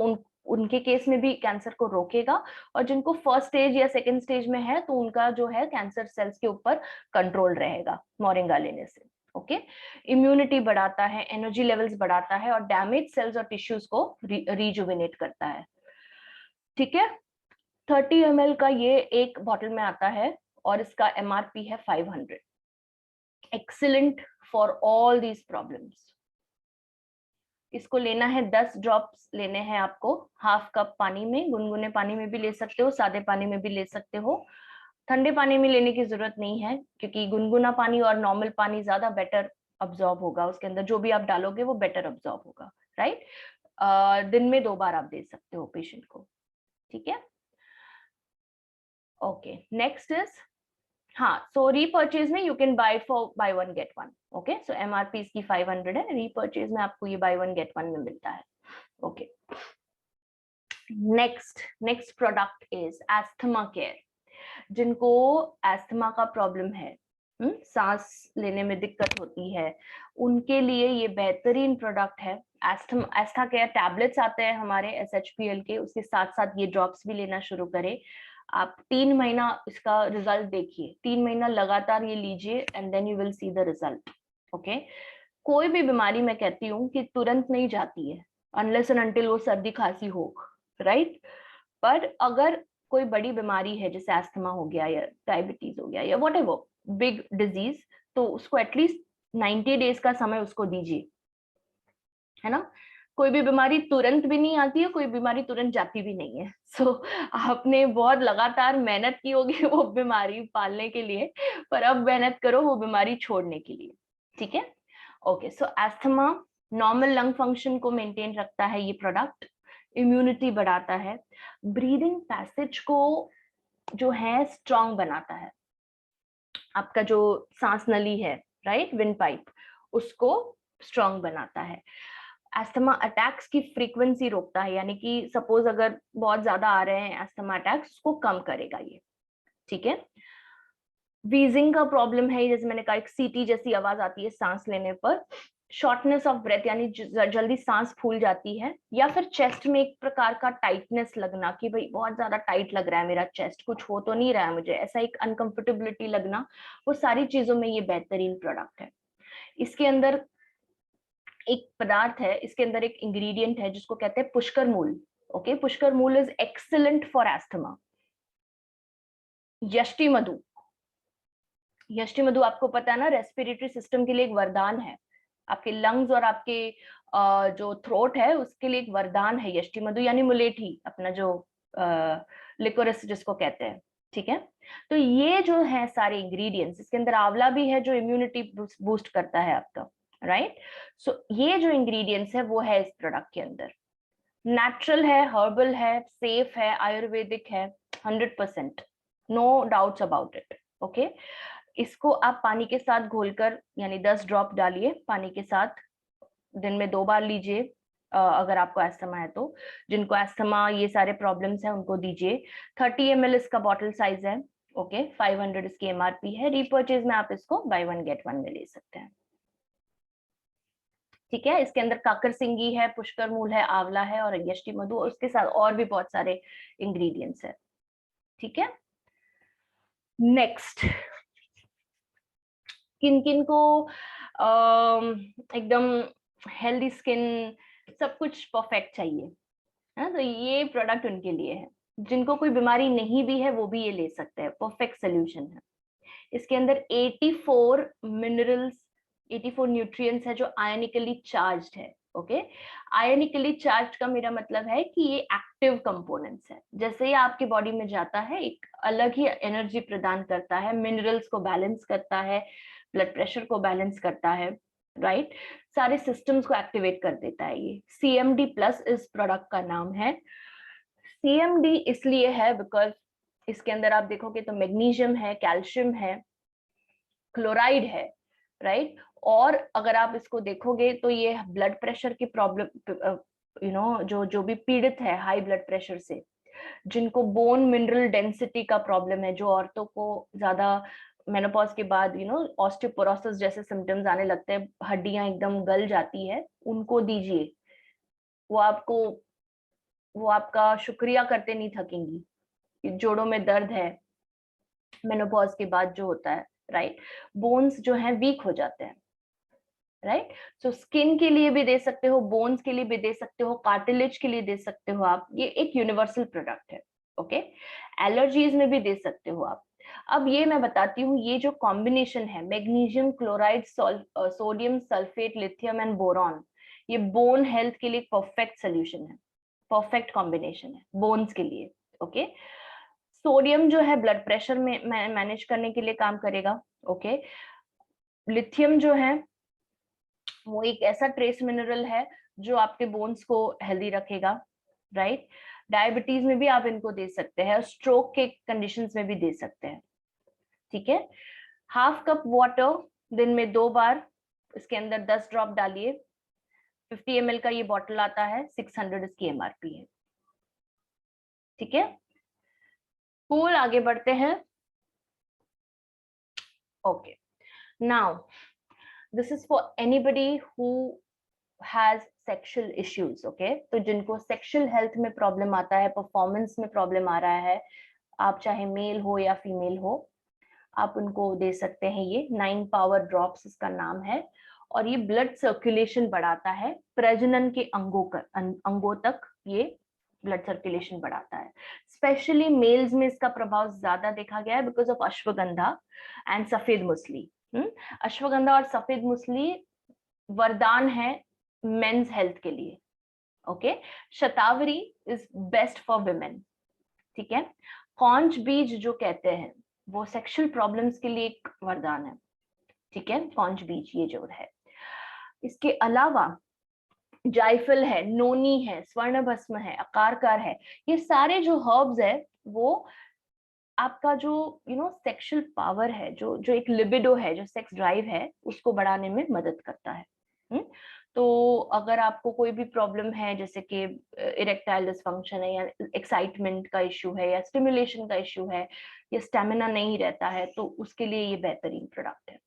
उनके केस में भी कैंसर को रोकेगा। और जिनको फर्स्ट स्टेज या सेकंड स्टेज में है तो उनका जो है कैंसर सेल्स के ऊपर कंट्रोल रहेगा मोरिंगा लेने से, ओके। इम्यूनिटी बढ़ाता है, एनर्जी लेवल्स बढ़ाता है और डैमेज सेल्स और टिश्यूज को रिजुविनेट करता है, ठीक है। 30 ml का ये एक बॉटल में आता है और इसका MRP है 500। Excellent for all these problems. इसको लेना है 10 ड्रॉप्स लेने हैं आपको, हाफ कप पानी में, गुनगुने पानी में भी ले सकते हो, सादे पानी में भी ले सकते हो। ठंडे पानी में लेने की जरूरत नहीं है, क्योंकि गुनगुना पानी और नॉर्मल पानी ज्यादा बेटर अब्सॉर्ब होगा, उसके अंदर जो भी आप डालोगे वो बेटर अब्सॉर्ब होगा, राइट। दिन में 2 बार आप दे सकते हो पेशेंट को, ठीक है। ओके, नेक्स्ट इज, हाँ, सो रीपर्चेज में you can buy for by one get one, okay. So MRP इसकी 500 है, रीपर्चेज में आपको ये बाय वन गेट वन में मिलता है, okay. Next product is asthma care. जिनको एस्थमा का प्रॉब्लम है, सांस लेने में दिक्कत होती है, उनके लिए ये बेहतरीन प्रोडक्ट है। एस्था केयर टैबलेट्स आते हैं हमारे SHPL के, उसके साथ साथ ये ड्रॉप्स भी लेना शुरू करें। आप 3 महीना इसका रिजल्ट देखिए, 3 महीना लगातार ये लीजिए and then you will see the result, okay. कोई भी बीमारी मैं कहती हूँ कि तुरंत नहीं जाती है, अनलेस एंड अनटिल वो सर्दी खांसी हो, राइट। पर अगर कोई बड़ी बीमारी है जैसे अस्थमा हो गया या डायबिटीज हो गया या वट एवर बिग डिजीज, तो उसको एटलीस्ट 90 डेज का समय उसको दीजिए, है ना। कोई भी बीमारी तुरंत भी नहीं आती है, कोई बीमारी तुरंत जाती भी नहीं है। सो आपने बहुत लगातार मेहनत की होगी वो बीमारी पालने के लिए, पर अब मेहनत करो वो बीमारी छोड़ने के लिए, ठीक है। ओके, सो एस्थमा नॉर्मल लंग फंक्शन को मेंटेन रखता है ये प्रोडक्ट, इम्यूनिटी बढ़ाता है, ब्रीदिंग पैसेज को जो है स्ट्रांग बनाता है, आपका जो सांस नली है, राइट, विंड पाइप, उसको स्ट्रॉन्ग बनाता है। एस्थमा अटैक्स की फ्रीक्वेंसी रोकता है, यानी कि सपोज अगर बहुत ज्यादा आ रहे हैं एस्थमा अटैक्स, उसको कम करेगा ये, ठीक है। वीजिंग का प्रॉब्लम है, जैसे मैंने कहा एक सीटी जैसी आवाज आती है सांस लेने पर। शॉर्टनेस ऑफ ब्रेथ, यानी जल्दी सांस फूल जाती है, या फिर चेस्ट में एक प्रकार का टाइटनेस लगना कि भाई बहुत ज्यादा टाइट लग रहा है मेरा चेस्ट, कुछ हो तो नहीं रहा है मुझे, ऐसा एक अनकंफर्टेबिलिटी लगना, वो सारी चीजों में ये बेहतरीन प्रोडक्ट है। इसके अंदर एक पदार्थ है, इसके अंदर एक इंग्रेडिएंट है जिसको कहते हैं पुष्कर मूल। ओके, पुष्कर मूल इज एक्सीलेंट फॉर एस्थमा। यष्टि मधु, यष्टि मधु आपको पता है ना, रेस्पिरेटरी सिस्टम के लिए एक वरदान है, आपके लंग्स और आपके जो थ्रोट है उसके लिए एक वरदान है यष्टि मधु, यानी मुलेठी, अपना जो लिकोरिस जिसको कहते हैं, ठीक है। तो ये जो है सारे इंग्रेडिएंट्स, इसके अंदर आंवला भी है जो इम्यूनिटी बूस्ट करता है आपका, राइट। सो ये जो इंग्रेडिएंट्स है वो है इस प्रोडक्ट के अंदर, नेचुरल है, हर्बल है, सेफ है, आयुर्वेदिक है, 100%, no doubts about it. Okay, इसको आप पानी के साथ घोलकर, यानी 10 ड्रॉप डालिए पानी के साथ, दिन में 2 बार लीजिए, अगर आपको एस्थमा है तो। जिनको एस्थमा ये सारे प्रॉब्लम्स हैं उनको दीजिए। 30 ml इसका बॉटल साइज है। ओके, 500 इसकी एमआरपी है। रीपर्चेज में आप इसको बाय 1 गेट 1 में ले सकते हैं, ठीक है। इसके अंदर काकर सिंगी है, पुष्कर मूल है, आंवला है और यष्टि मधु, और उसके साथ और भी बहुत सारे इंग्रेडिएंट्स है, ठीक है। नेक्स्ट, किन किन को एकदम हेल्दी स्किन, सब कुछ परफेक्ट चाहिए, है, तो ये प्रोडक्ट उनके लिए है। जिनको कोई बीमारी नहीं भी है वो भी ये ले सकते हैं, परफेक्ट सोल्यूशन है। इसके अंदर 84 मिनरल्स, 84 न्यूट्रिएंट्स है जो आयनिकली चार्ज्ड है। ओके, आयनिकली चार्ज का मेरा मतलब है कि ये एक्टिव कंपोनेंट्स है, जैसे ही आपके बॉडी में जाता है एक अलग ही एनर्जी प्रदान करता है, मिनरल्स को बैलेंस करता है, ब्लड प्रेशर को बैलेंस करता है, राइट, सारे सिस्टम्स को एक्टिवेट कर देता है ये। CMD प्लस इस प्रोडक्ट का नाम है। CMD इसलिए है बिकॉज इसके अंदर आप देखोगे तो मैग्नीशियम है, कैल्शियम है, क्लोराइड है, राइट। और अगर आप इसको देखोगे तो ये ब्लड प्रेशर की प्रॉब्लम, जो जो भी पीड़ित है हाई ब्लड प्रेशर से, जिनको बोन मिनरल डेंसिटी का प्रॉब्लम है, जो औरतों को ज्यादा मेनोपॉज के बाद ऑस्टियोपोरोसिस जैसे सिम्टम्स आने लगते हैं, हड्डियां एकदम गल जाती है, उनको दीजिए। वो आपको, वो आपका शुक्रिया करते नहीं थकेंगी। जोड़ों में दर्द है मेनोपॉज के बाद जो होता है, राइट, बोन्स जो हैं वीक हो जाते हैं, राइट। सो स्किन के लिए भी दे सकते हो, बोन्स के लिए भी दे सकते हो, कार्टिलेज के लिए दे सकते हो आप, ये एक यूनिवर्सल प्रोडक्ट है। ओके, एलर्जीज में भी दे सकते हो आप। अब ये मैं बताती हूँ, ये जो कॉम्बिनेशन है magnesium chloride, sodium sulphate, lithium and boron, ये बोन हेल्थ के लिए परफेक्ट सोल्यूशन है, परफेक्ट कॉम्बिनेशन है बोन्स के लिए। ओके, सोडियम जो है ब्लड प्रेशर में मैनेज करने के लिए काम करेगा। ओके, लिथियम जो है वो एक ऐसा ट्रेस मिनरल है जो आपके बोन्स को हेल्दी रखेगा, राइट। डायबिटीज में भी आप इनको दे सकते हैं, स्ट्रोक के कंडीशंस में भी दे सकते हैं, ठीक है। हाफ कप वाटर दिन में 2 बार, इसके अंदर 10 ड्रॉप डालिए। 50 ml का ये बॉटल आता है, 600 इसकी एमआरपी है, ठीक है। कूल, आगे बढ़ते हैं। Okay, now this is for anybody who has sexual issues. Okay, तो जिनको सेक्सुअल हेल्थ में प्रॉब्लम आता है, परफॉर्मेंस में प्रॉब्लम आ रहा है, आप चाहे मेल हो या फीमेल हो, आप उनको दे सकते हैं। ये 9 पावर ड्रॉप्स इसका नाम है, और ये ब्लड सर्कुलेशन बढ़ाता है, प्रजनन के अंगों तक ये ब्लड सर्कुलेशन बढ़ाता है। स्पेशली मेल्स में इसका प्रभाव ज्यादा देखा गया है बिकॉज ऑफ अश्वगंधा एंड सफेद मुसली। अश्वगंधा और सफेद मुसली वरदान है मेंस हेल्थ के लिए। Okay, shatavari is best for women, ठीक है। कॉन्च बीज जो कहते हैं वो सेक्सुअल प्रॉब्लम्स के लिए एक वरदान है, ठीक है, कॉन्च बीज ये जो है। इसके अलावा जायफल है, नोनी है, स्वर्ण भस्म है, अकारकार है, ये सारे जो हर्ब्स है वो आपका जो सेक्सुअल पावर है, जो जो एक लिबिडो है, जो सेक्स ड्राइव है, उसको बढ़ाने में मदद करता है। तो अगर आपको कोई भी प्रॉब्लम है, जैसे कि इरेक्टाइल डिसफंक्शन है, या एक्साइटमेंट का इश्यू है, या स्टिमुलेशन का इश्यू है, या स्टेमिना नहीं रहता है, तो उसके लिए ये बेहतरीन प्रोडक्ट है।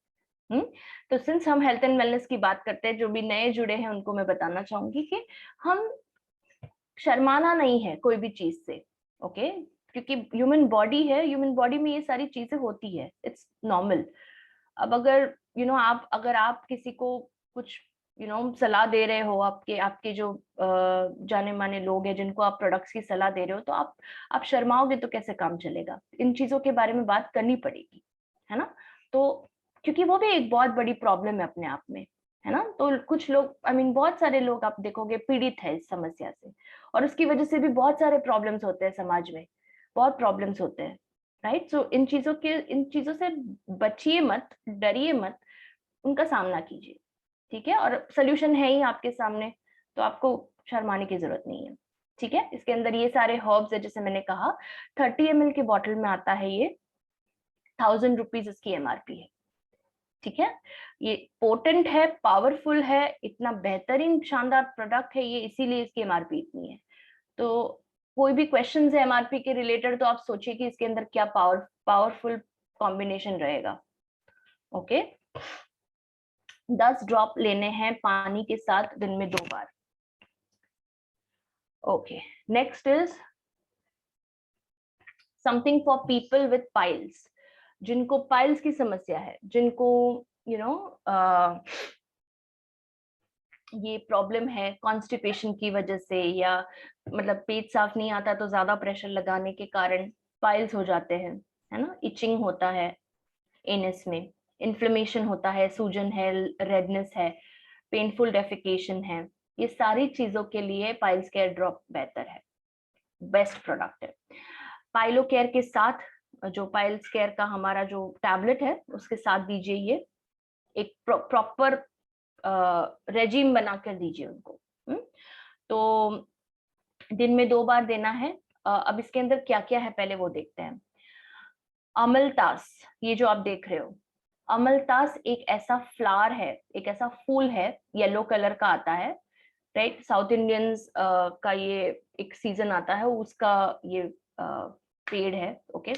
तो सिंस हम हेल्थ एंड वेलनेस की बात करते हैं, जो भी नए जुड़े हैं उनको मैं बताना चाहूंगी कि हम शर्माना नहीं है कोई भी चीज से, ओके? क्योंकि ह्यूमन बॉडी है, ह्यूमन बॉडी में ये सारी चीजें होती है, इट्स नॉर्मल। अब अगर अगर आप किसी को कुछ सलाह दे रहे हो, आपके आपके जो जाने माने लोग हैं जिनको आप प्रोडक्ट्स की सलाह दे रहे हो, तो आप शर्माओगे तो कैसे काम चलेगा? इन चीजों के बारे में बात करनी पड़ेगी, है ना? तो क्योंकि वो भी एक बहुत बड़ी प्रॉब्लम है अपने आप में, है ना? तो कुछ लोग, बहुत सारे लोग आप देखोगे पीड़ित है इस समस्या से, और उसकी वजह से भी बहुत सारे प्रॉब्लम्स होते हैं समाज में, बहुत प्रॉब्लम्स होते हैं, राइट? सो इन चीजों से बचिए मत, डरिए मत, उनका सामना कीजिए, ठीक है? और सोल्यूशन है ही आपके सामने, तो आपको शर्माने की जरूरत नहीं है, ठीक है? इसके अंदर ये सारे हर्ब्स है, जैसे मैंने कहा 30 ml के बॉटल में आता है ये, 1000 रुपीज इसकी एमआरपी है, ठीक है? ये पोटेंट है, पावरफुल है, इतना बेहतरीन शानदार प्रोडक्ट है ये, इसीलिए इसकी एमआरपी इतनी है। तो कोई भी क्वेश्चन है एमआरपी के रिलेटेड, तो आप सोचिए कि इसके अंदर क्या पावरफुल कॉम्बिनेशन रहेगा, ओके? 10 ड्रॉप लेने हैं पानी के साथ दिन में 2 बार, okay? Next is something for people with piles, जिनको पाइल्स की समस्या है, जिनको ये प्रॉब्लम है कॉन्स्टिपेशन की वजह से, या मतलब पेट साफ नहीं आता तो ज्यादा प्रेशर लगाने के कारण पाइल्स हो जाते हैं, है ना? इचिंग होता है एनस में, इन्फ्लेमेशन होता है, सूजन है, रेडनेस है, पेनफुल डेफिकेशन है, ये सारी चीजों के लिए पाइल्स केयर ड्रॉप बेहतर है, बेस्ट प्रोडक्ट है। पाइलो केयर के साथ, जो पाइल्स केयर का हमारा जो टैबलेट है उसके साथ दीजिए, ये एक प्रॉपर रेजिम बनाकर दीजिए उनको। तो दिन में 2 बार देना है। अब इसके अंदर क्या क्या है पहले वो देखते हैं। अमलतास, ये जो आप देख रहे हो, अमलतास एक ऐसा फ्लावर है, एक ऐसा फूल है, येलो कलर का आता है, राइट? साउथ इंडियंस का ये एक सीजन आता है उसका, ये पेड़ है, ओके?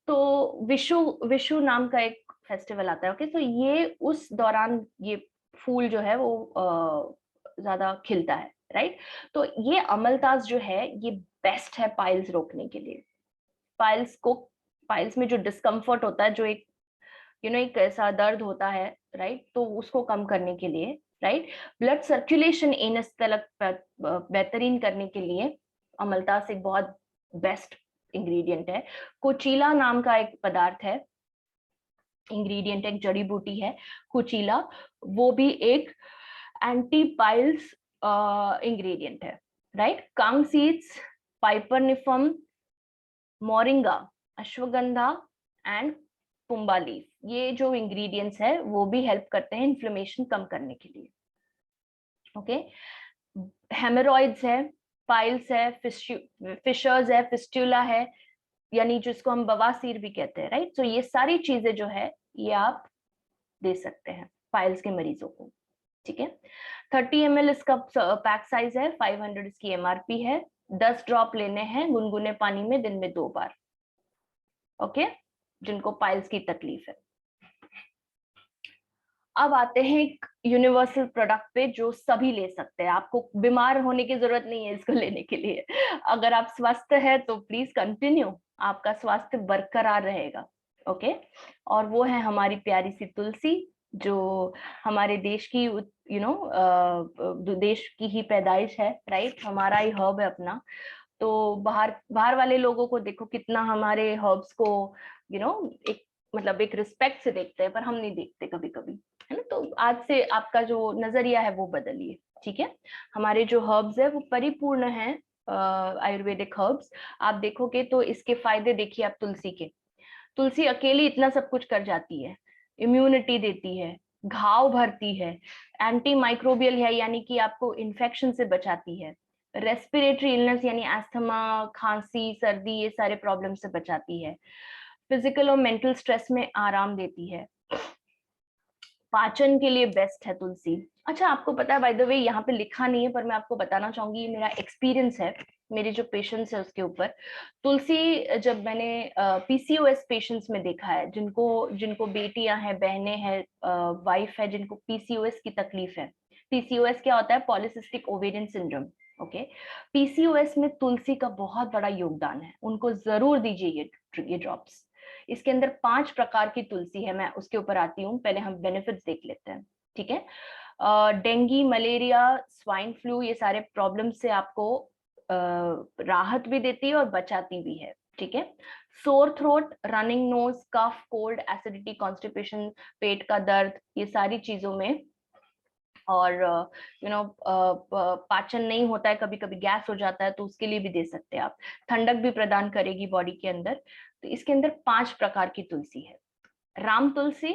तो विशु विशु नाम का एक फेस्टिवल आता है, ओके? तो ये उस दौरान ये फूल जो है वो ज्यादा खिलता है, राइट? तो ये अमलतास जो है ये बेस्ट है पाइल्स रोकने के लिए। पाइल्स में जो डिस्कम्फर्ट होता है, जो एक एक ऐसा दर्द होता है, राइट? तो उसको कम करने के लिए, राइट, ब्लड सर्कुलेशन एनस तलक बेहतरीन करने के लिए अमलतास एक बहुत बेस्ट इंग्रेडिएंट है। कुचीला नाम का एक पदार्थ है, इंग्रेडिएंट, एक जड़ी बूटी है कुचीला, वो भी एक एंटी पाइल्स इंग्रेडिएंट है, राइट? कांग सीड्स, पाइपरनिफम, मोरिंगा, अश्वगंधा एंड पुम्बा लीफ, ये जो इंग्रेडिएंट्स है वो भी हेल्प करते हैं इन्फ्लेमेशन कम करने के लिए, ओके? हेमरॉइड्स है, पाइल्स है, फिशर्स है, फिस्टुला है, यानी जिसको हम बवासीर भी कहते हैं, राइट? तो ये सारी चीजें जो है ये आप दे सकते हैं पाइल्स के मरीजों को, ठीक है? 30 ml इसका पैक साइज है, 500 इसकी एमआरपी है, 10 ड्रॉप लेने हैं गुनगुने पानी में दिन में 2 बार, ओके? जिनको पाइल्स की तकलीफ है। अब आते हैं एक यूनिवर्सल प्रोडक्ट पे जो सभी ले सकते हैं, आपको बीमार होने की जरूरत नहीं है इसको लेने के लिए। अगर आप स्वस्थ है तो प्लीज कंटिन्यू, आपका स्वास्थ्य बरकरार रहेगा, ओके? और वो है हमारी प्यारी सी तुलसी, जो हमारे देश की देश की ही पैदाइश है, राइट? हमारा ही हर्ब है अपना। तो बाहर वाले लोगों को देखो कितना हमारे हर्ब्स को एक मतलब एक रिस्पेक्ट से देखते हैं, पर हम नहीं देखते कभी कभी, है ना? तो आज से आपका जो नजरिया है वो बदलिए, ठीक है? हमारे जो हर्ब्स है वो परिपूर्ण है, आयुर्वेदिक हर्ब्स। आप देखोगे तो इसके फायदे देखिए आप तुलसी के। तुलसी अकेली इतना सब कुछ कर जाती है, इम्यूनिटी देती है, घाव भरती है, एंटी माइक्रोबियल है, यानी कि आपको इन्फेक्शन से बचाती है, रेस्पिरेटरी इलनेस यानी अस्थमा, खांसी, सर्दी, ये सारे प्रॉब्लम से बचाती है। फिजिकल और मेंटल स्ट्रेस में आराम देती है। पाचन के लिए बेस्ट है तुलसी। अच्छा, आपको पता है, बाय द वे यहाँ पे लिखा नहीं है पर मैं आपको बताना चाहूंगी, ये मेरा एक्सपीरियंस है, मेरे जो पेशेंट्स है उसके ऊपर। तुलसी जब मैंने पीसीओएस पेशेंट्स में देखा है, जिनको जिनको बेटियां हैं, बहनें हैं, वाइफ है, जिनको पीसीओएस की तकलीफ है। पीसीओएस क्या होता है? Polycystic ovarian syndrome. Okay, PCOS में तुलसी का बहुत बड़ा योगदान है, उनको जरूर दीजिए ये ड्रॉप्स। इसके अंदर 5 प्रकार की तुलसी है, मैं उसके ऊपर आती हूँ, पहले हम बेनिफिट्स देख लेते हैं, ठीक है। डेंगू, मलेरिया, स्वाइन फ्लू, ये सारे प्रॉब्लम से आपको राहत भी देती है और बचाती भी है, ठीक है। सोर थ्रोट, रनिंग नोज, कफ, कोल्ड, एसिडिटी, कॉन्स्टिपेशन, पेट का दर्द, ये सारी चीजों में, और पाचन नहीं होता है, कभी कभी गैस हो जाता है, तो उसके लिए भी दे सकते हैं आप। ठंडक भी प्रदान करेगी बॉडी के अंदर। तो इसके अंदर 5 प्रकार की तुलसी है। राम तुलसी,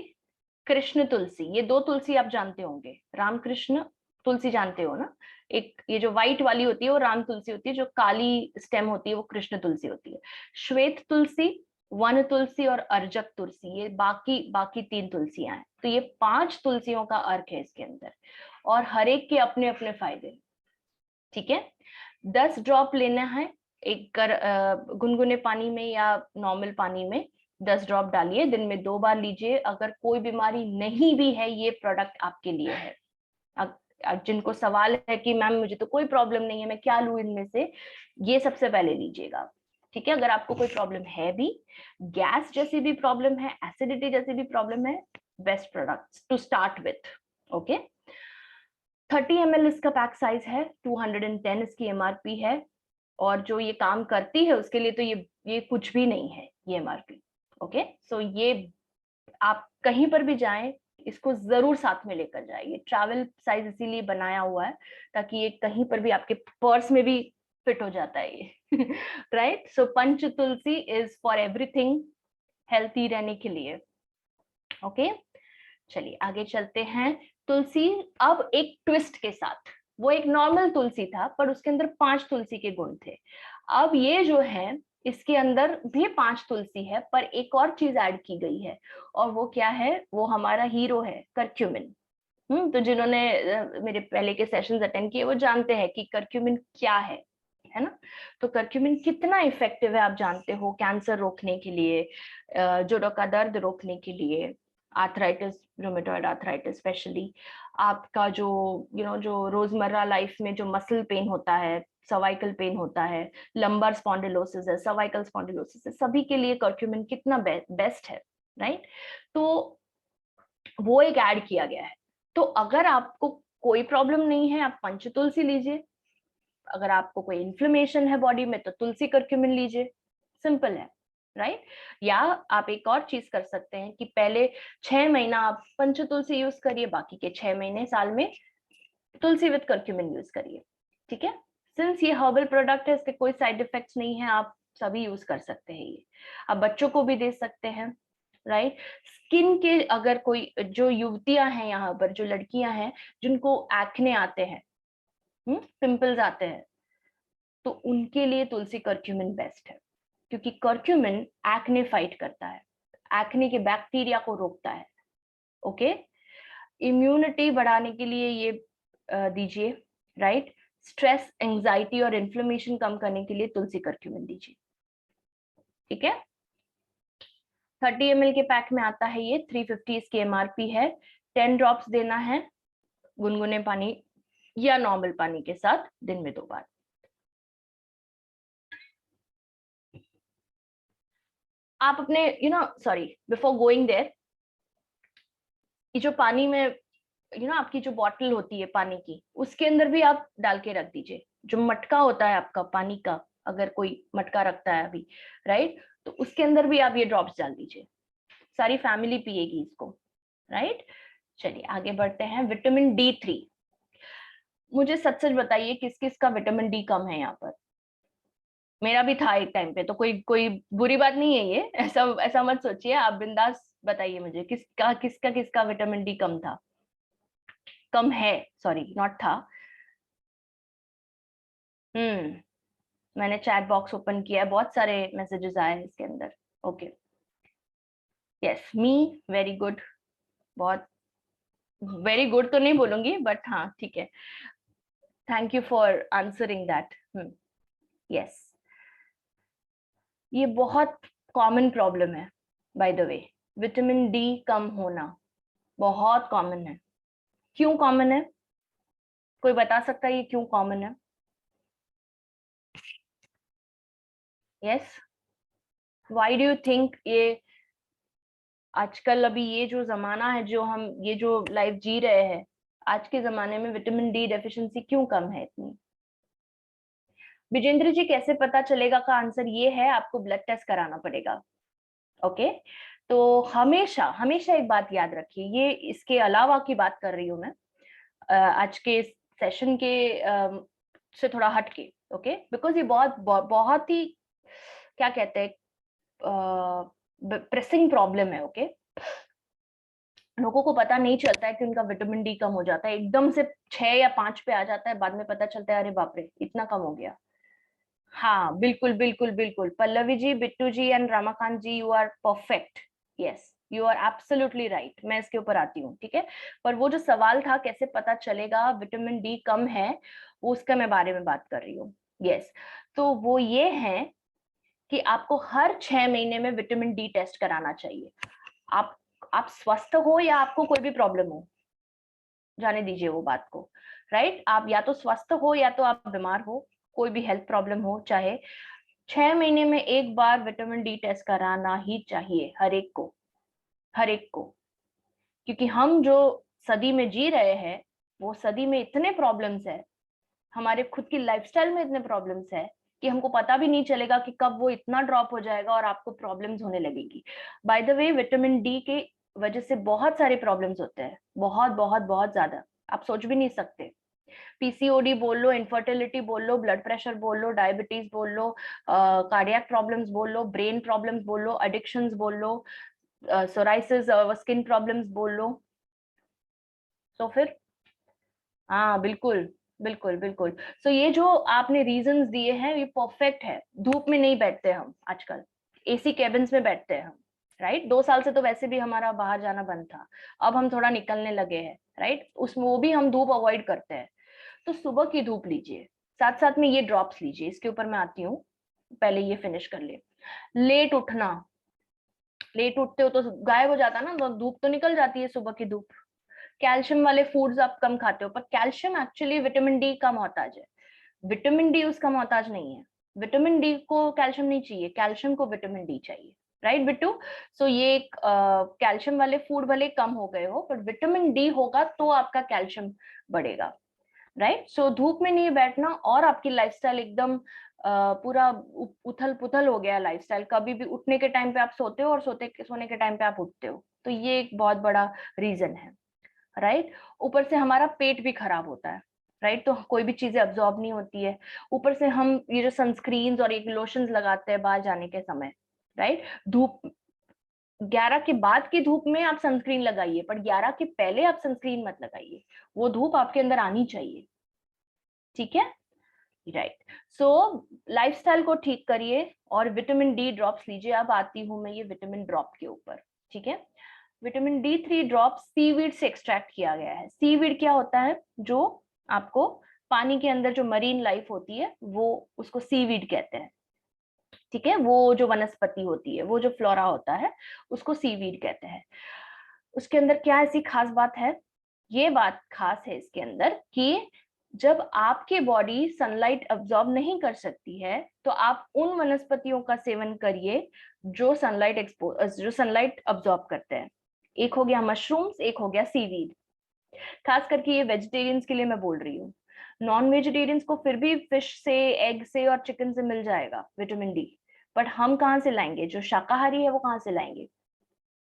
कृष्ण तुलसी, ये 2 तुलसी आप जानते होंगे। राम कृष्ण तुलसी जानते हो ना? एक ये जो व्हाइट वाली होती है वो राम तुलसी होती है, जो काली स्टेम होती है वो कृष्ण तुलसी होती है। श्वेत तुलसी, वन तुलसी और अर्जक तुलसी, ये बाकी बाकी 3 तुलसियां हैं। तो ये 5 तुलसियों का अर्क है इसके अंदर, और हर एक के अपने अपने फायदे, ठीक है। 10 ड्रॉप लेना है, एक गुनगुने पानी में या नॉर्मल पानी में 10 ड्रॉप डालिए, दिन में 2 बार लीजिए। अगर कोई बीमारी नहीं भी है, ये प्रोडक्ट आपके लिए है। जिनको सवाल है कि मैम मुझे तो कोई प्रॉब्लम नहीं है, मैं क्या लूं इनमें से, ये सबसे पहले लीजिएगा, ठीक है। अगर आपको कोई प्रॉब्लम है भी, गैस जैसी भी प्रॉब्लम है, एसिडिटी जैसी भी प्रॉब्लम है, best product to start with. Okay, 30 ml इसका पैक साइज है, 210 इसकी एमआरपी है, और जो ये काम करती है उसके लिए तो ये कुछ भी नहीं है ये एमआरपी। ओके, सो ये आप कहीं पर भी जाएं, इसको जरूर साथ में लेकर जाइए। ट्रैवल साइज इसीलिए बनाया हुआ है ताकि ये कहीं पर भी आपके पर्स में भी फिट हो जाता है ये। Right, so Panch Tulsi is for everything, healthy रहने के लिए। ओके, चलिए आगे चलते हैं। तुलसी अब एक ट्विस्ट के साथ, वो एक नॉर्मल तुलसी था पर उसके अंदर 5 तुलसी के गुण थे। अब ये जो है, इसके अंदर भी 5 तुलसी है, पर एक और चीज ऐड की गई है, और वो क्या है? वो हमारा हीरो है, करक्यूमिन। तो जिन्होंने मेरे पहले के सेशंस अटेंड किए वो जानते हैं कि करक्यूमिन क्या है ना। तो करक्यूमिन कितना इफेक्टिव है आप जानते हो, कैंसर रोकने के लिए, जोड़ों का दर्द रोकने के लिए, आर्थराइटिस, रोमेटॉइड आर्थराइटिस स्पेशली, आपका जो जो रोजमर्रा लाइफ में जो मसल पेन होता है, सर्वाइकल पेन होता है, लंबर स्पॉन्डिलोसिस है, सर्वाइकल स्पॉन्डिलोसिस है, सभी के लिए करक्यूमिन कितना बेस्ट है, राइट। तो वो एक ऐड किया गया है। तो अगर आपको कोई प्रॉब्लम नहीं है, आप पंच तुलसी लीजिए। अगर आपको कोई इन्फ्लेमेशन है बॉडी में तो तुलसी करक्यूमिन लीजिए, सिंपल है, राइट। या आप एक और चीज कर सकते हैं कि पहले 6 महीना आप पंच तुलसी यूज करिए, बाकी के 6 महीने साल में तुलसी विद करक्यूमिन यूज करिए, ठीक है। सिंस ये हर्बल प्रोडक्ट है, इसके कोई साइड इफेक्ट्स नहीं है, आप सभी यूज कर सकते हैं ये। आप बच्चों को भी दे सकते हैं, राइट। स्किन के अगर कोई जो युवतियां हैं यहाँ पर, जो लड़कियां हैं जिनको एक्ने आते हैं, पिंपल्स आते हैं, तो उनके लिए तुलसी करक्यूमिन बेस्ट है, क्योंकि करक्यूमिन एक्ने फाइट करता है, एक्ने के बैक्टीरिया को रोकता है। ओके, इम्यूनिटी बढ़ाने के लिए ये दीजिए, राइट। स्ट्रेस, एंजाइटी और इन्फ्लेमेशन कम करने के लिए तुलसी करक्यूमिन दीजिए, ठीक है। 30 ml के पैक में आता है ये, 350 इसकी एमआरपी है। 10 ड्रॉप्स देना है, गुनगुने पानी या नॉर्मल पानी के साथ, दिन में 2 बार। आप अपने सॉरी, बिफोर गोइंग देयर, ये जो पानी में आपकी जो बॉटल होती है पानी की, उसके अंदर भी आप डाल के रख दीजिए। जो मटका होता है आपका पानी का, अगर कोई मटका रखता है अभी, राइट, तो उसके अंदर भी आप ये ड्रॉप्स डाल दीजिए, सारी फैमिली पिएगी इसको, राइट। चलिए आगे बढ़ते हैं। विटामिन D3, मुझे सच सच बताइए किस किस का विटामिन डी कम है यहाँ पर? मेरा भी था एक टाइम पे, तो कोई कोई बुरी बात नहीं है ये, ऐसा ऐसा मत सोचिए आप, बिंदास बताइए मुझे किसका विटामिन डी कम था, कम है, सॉरी नॉट था। मैंने चैट बॉक्स ओपन किया है, बहुत सारे मैसेजेस आए हैं इसके अंदर। Okay, yes, me very good, बहुत वेरी गुड तो नहीं बोलूंगी, बट हाँ ठीक है, thank you for answering that. Yes, ये बहुत कॉमन प्रॉब्लम है by the way, vitamin D कम होना बहुत कॉमन है। क्यों कॉमन है, कोई बता सकता है ये क्यों कॉमन है? Yes, why do you think ये आजकल अभी ये जो जमाना है, जो हम ये जो लाइफ जी रहे हैं, आज के जमाने में विटामिन डी डेफिशिएंसी क्यों कम है इतनी? विजेंद्र जी, कैसे पता चलेगा का आंसर ये है, आपको ब्लड टेस्ट कराना पड़ेगा। ओके, तो हमेशा हमेशा एक बात याद रखिए, ये इसके अलावा की बात कर रही हूँ मैं आज के सेशन के से थोड़ा हट के। ओके, बिकॉज ये बहुत ही क्या कहते हैं प्रेसिंग प्रॉब्लम है। ओके, लोगों को पता नहीं चलता है कि उनका विटामिन डी कम हो जाता है, एकदम से 6 या 5 पे आ जाता है, बाद में पता चलता है अरे बाप रे इतना कम हो गया। हाँ बिल्कुल बिल्कुल बिल्कुल, Pallavi ji, Bittu ji and Ramakant ji, you are perfect. Yes, you are absolutely right, मैं इसके ऊपर आती हूँ, ठीक है। पर वो जो सवाल था कैसे पता चलेगा विटामिन डी कम है, वो उसका मैं बारे में बात कर रही हूँ। यस, तो वो ये है कि आपको हर 6 महीने में विटामिन डी टेस्ट कराना चाहिए। आप स्वस्थ हो या आपको कोई भी प्रॉब्लम हो, जाने दीजिए वो बात को, राइट। आप या तो स्वस्थ हो या तो आप बीमार हो, कोई भी हेल्थ प्रॉब्लम हो, चाहे 6 महीने में एक बार विटामिन डी टेस्ट कराना ही चाहिए हर एक को, हर एक को। क्योंकि हम जो सदी में जी रहे हैं, वो सदी में इतने प्रॉब्लम्स है, हमारे खुद की लाइफस्टाइल में इतने प्रॉब्लम्स है कि हमको पता भी नहीं चलेगा कि कब वो इतना ड्रॉप हो जाएगा और आपको प्रॉब्लम्स होने लगेगी। Bye the way, vitamin D के वजह से बहुत सारे प्रॉब्लम्स होते हैं, बहुत बहुत बहुत ज्यादा, आप सोच भी नहीं सकते। पीसीओडी बोल लो, इनफर्टिलिटी बोल लो, ब्लड प्रेशर बोल लो, डायबिटीज बोल लो, कार्डियक प्रॉब्लम्स बोल लो, ब्रेन प्रॉब्लम्स बोल लो, एडिक्शंस बोल लो, सोराइसिस, स्किन प्रॉब्लम्स बोल लो। तो फिर हाँ बिल्कुल बिल्कुल बिल्कुल। सो ये जो आपने रीजंस दिए हैं ये परफेक्ट है। धूप में नहीं बैठते हम आजकल, एसी केबिन्स में बैठते हैं हम, राइट। 2 साल से तो वैसे भी हमारा बाहर जाना बंद था, अब हम थोड़ा निकलने लगे हैं, राइट। उसमें वो भी हम धूप अवॉइड करते हैं। तो सुबह की धूप लीजिए, साथ साथ में ये ड्रॉप्स लीजिए, इसके ऊपर मैं आती हूँ, पहले ये फिनिश कर ले। लेट उठना, लेट उठते हो तो गायब हो जाता है ना, तो धूप तो निकल जाती है सुबह की धूप। कैल्शियम वाले फूड्स आप कम खाते हो, पर कैल्शियम एक्चुअली विटामिन डी का मोहताज है, विटामिन डी उसका मोहताज नहीं है। विटामिन डी को कैल्शियम नहीं चाहिए, कैल्शियम को विटामिन डी चाहिए, राइट बिट्टू। सो ये कैल्शियम वाले फूड भले कम हो गए हो, पर विटामिन डी होगा तो आपका कैल्शियम बढ़ेगा, राइट। सो धूप में नहीं बैठना, और आपकी लाइफस्टाइल एकदम पूरा उथल पुथल हो गया लाइफस्टाइल, कभी भी उठने के टाइम पे आप सोते हो और सोने के टाइम पे आप उठते हो, तो ये एक बहुत बड़ा रीजन है, राइट। ऊपर से हमारा पेट भी खराब होता है, राइट, तो कोई भी चीजें अब्सॉर्ब नहीं होती है। ऊपर से हम ये जो सनस्क्रीन्स और एक लोशंस लगाते हैं बाहर जाने के समय, राइट। धूप 11 के बाद की धूप में आप सनस्क्रीन लगाइए, पर 11 के पहले आप सनस्क्रीन मत लगाइए, वो धूप आपके अंदर आनी चाहिए, ठीक है, राइट। सो लाइफस्टाइल को ठीक करिए और विटामिन डी ड्रॉप्स लीजिए। अब आती हूँ मैं ये विटामिन ड्रॉप के ऊपर, ठीक है। विटामिन डी 3 ड्रॉप सीवीड से एक्सट्रैक्ट किया गया है। सीवीड क्या होता है, जो आपको पानी के अंदर जो मरीन लाइफ होती है वो उसको सीवीड कहते हैं, ठीक है। वो जो वनस्पति होती है, वो जो फ्लोरा होता है, उसको सीवीड कहते हैं। उसके अंदर क्या ऐसी खास बात है, ये बात खास है इसके अंदर कि जब आपकी बॉडी सनलाइट अब्सॉर्ब नहीं कर सकती है, तो आप उन वनस्पतियों का सेवन करिए जो सनलाइट अब्सॉर्ब करते हैं। एक हो गया मशरूम्स, एक हो गया सीवीड। खास करके ये वेजिटेरियंस के लिए मैं बोल रही हूँ, नॉन वेजिटेरियंस को फिर भी फिश से, एग से और चिकन से मिल जाएगा विटामिन डी, बट हम कहाँ से लाएंगे, जो शाकाहारी है वो कहाँ से लाएंगे,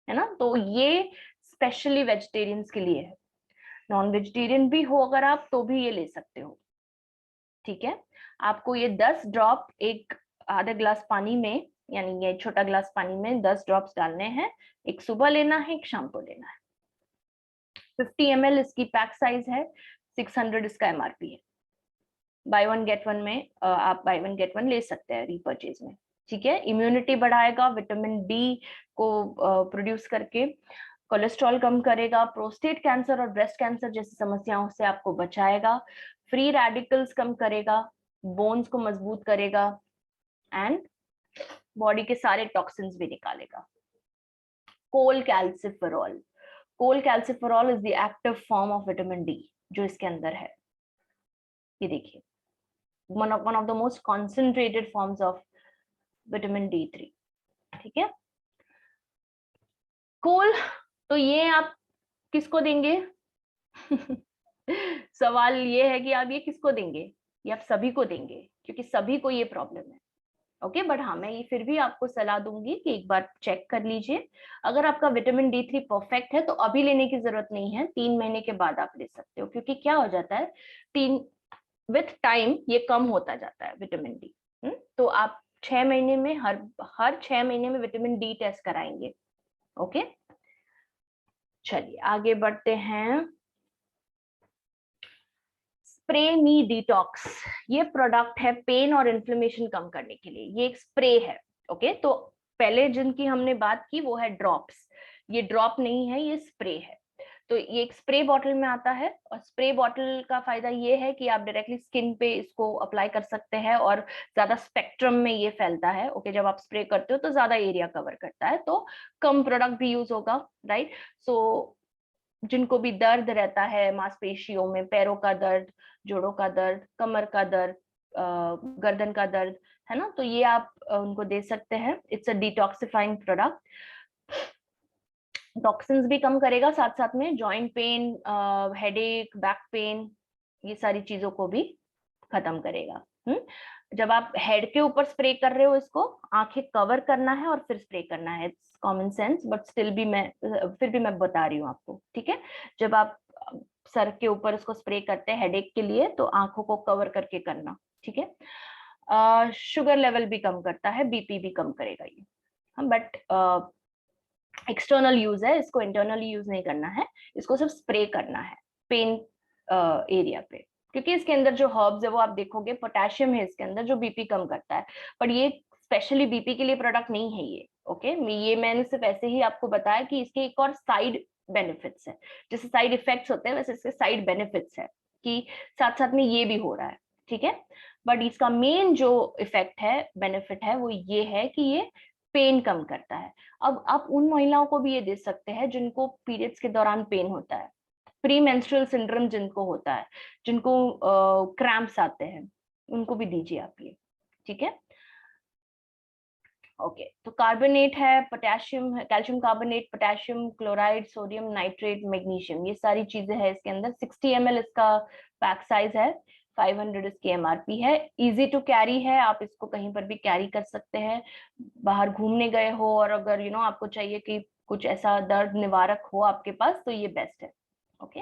है ना। तो ये स्पेशली वेजिटेरियंस के लिए है, नॉन वेजिटेरियन भी हो अगर आप तो भी ये ले सकते हो, ठीक है। आपको ये 10 ड्रॉप एक आधा ग्लास पानी में, यानी ये छोटा ग्लास पानी में 10 ड्रॉप्स डालने हैं। एक सुबह लेना है, एक शाम को लेना है। 50 ml इसकी पैक साइज है, 600 इसका एमआरपी है, बाय वन गेट वन में आप बाय वन गेट वन ले सकते हैं रीपर्चेज में, ठीक है। इम्यूनिटी बढ़ाएगा, विटामिन डी को प्रोड्यूस करके, कोलेस्ट्रॉल कम करेगा, प्रोस्टेट कैंसर और ब्रेस्ट कैंसर जैसी समस्याओं से आपको बचाएगा, फ्री रेडिकल्स कम करेगा, बोन्स को मजबूत करेगा एंड बॉडी के सारे टॉक्सिन्स भी निकालेगा। Cholecalciferol, cholecalciferol is the active form of vitamin D जो इसके अंदर है, ये देखिए, one of the most concentrated forms of vitamin D3, ठीक है। कोल, तो ये आप किसको देंगे? सवाल ये है कि आप ये किसको देंगे? ये आप सभी को देंगे, क्योंकि सभी को ये प्रॉब्लम है, ओके। बट हाँ, मैं ये फिर भी आपको सलाह दूंगी कि एक बार चेक कर लीजिए। अगर आपका विटामिन D3 परफेक्ट है तो अभी लेने की जरूरत नहीं है, 3 महीने के बाद आप ले सकते हो, क्योंकि क्या हो जाता है, विथ टाइम ये कम होता जाता है विटामिन डी। तो आप 6 महीने में, हर 6 महीने में विटामिन डी टेस्ट कराएंगे, ओके। चलिए आगे बढ़ते हैं। स्प्रे मी डिटॉक्स, ये प्रोडक्ट है पेन और इन्फ्लेमेशन कम करने के लिए, ये एक स्प्रे है, ओके। तो पहले जिनकी हमने बात की वो है ड्रॉप्स, ये ड्रॉप नहीं है, ये स्प्रे है। तो ये एक स्प्रे बॉटल में आता है, और स्प्रे बॉटल का फायदा ये है कि आप डायरेक्टली स्किन पे इसको अप्लाई कर सकते हैं और ज्यादा स्पेक्ट्रम में ये फैलता है, ओके। जब आप स्प्रे करते हो तो ज्यादा एरिया कवर करता है, तो कम प्रोडक्ट भी यूज होगा, राइट। सो जिनको भी दर्द रहता है मांसपेशियों में, पैरों का दर्द, जोड़ों का दर्द, कमर का दर्द, गर्दन का दर्द, है ना, तो ये आप उनको दे सकते हैं। It's a detoxifying product, toxins भी कम करेगा, साथ साथ में joint pain, headache, back pain, ये सारी चीजों को भी खत्म करेगा। जब आप हेड के ऊपर स्प्रे कर रहे हो, इसको आंखें कवर करना है और फिर स्प्रे करना है, it's common sense, but still भी फिर भी मैं बता रही हूँ आपको, ठीक है। जब आप सर के ऊपर इसको स्प्रे करते हैं हेडेक के लिए, तो आंखों को कवर करके करना, ठीक है। शुगर लेवल भी कम करता है, बीपी भी कम करेगा ये, बट एक्सटर्नल यूज है, इसको इंटरनली यूज नहीं करना है, इसको सिर्फ स्प्रे करना है पेन एरिया पे, क्योंकि इसके अंदर जो हर्ब्स है वो आप देखोगे पोटेशियम है इसके अंदर, जो बीपी कम करता है। पर ये स्पेशली बीपी के लिए प्रोडक्ट नहीं है ये, ओके। ये मैंने सिर्फ ऐसे ही आपको बताया कि इसके एक और साइड बेनिफिट्स है, जैसे साइड इफेक्ट्स होते हैं वैसे इसके साइड बेनिफिट्स है, कि साथ साथ में ये भी हो रहा है, ठीक है। बट इसका मेन जो इफेक्ट है, बेनिफिट है, वो ये है कि ये पेन कम करता है। अब आप उन महिलाओं को भी ये दे सकते हैं जिनको पीरियड्स के दौरान पेन होता है, प्री मेंस्ट्रुअल सिंड्रोम जिनको होता है, जिनको क्रैम्प्स आते हैं, उनको भी दीजिए आप ये, ठीक है, ओके। तो कार्बोनेट है, पोटेशियम है, calcium carbonate, potassium chloride, sodium nitrate, magnesium, ये सारी चीजें हैं इसके अंदर। 60 ml इसका पैक साइज है, 500 इसकी एमआरपी है, इजी टू कैरी है, आप इसको कहीं पर भी कैरी कर सकते हैं, बाहर घूमने गए हो और अगर आपको चाहिए कि कुछ ऐसा दर्द निवारक हो आपके पास, तो ये बेस्ट है, ओके।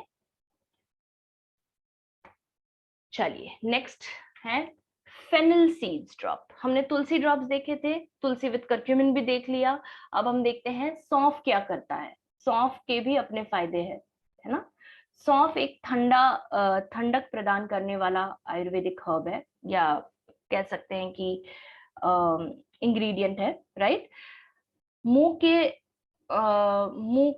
चलिए नेक्स्ट है फेनिल सीड्स ड्रॉप। हमने तुलसी ड्रॉप्स देखे थे, तुलसी विद करक्यूमिन भी देख लिया, अब हम देखते हैं सौंफ क्या करता है। सौंफ के भी अपने फायदे हैं, है ना। सौंफ एक ठंडक प्रदान करने वाला आयुर्वेदिक हर्ब है, या कह सकते हैं कि इंग्रेडिएंट है, राइट। मुंह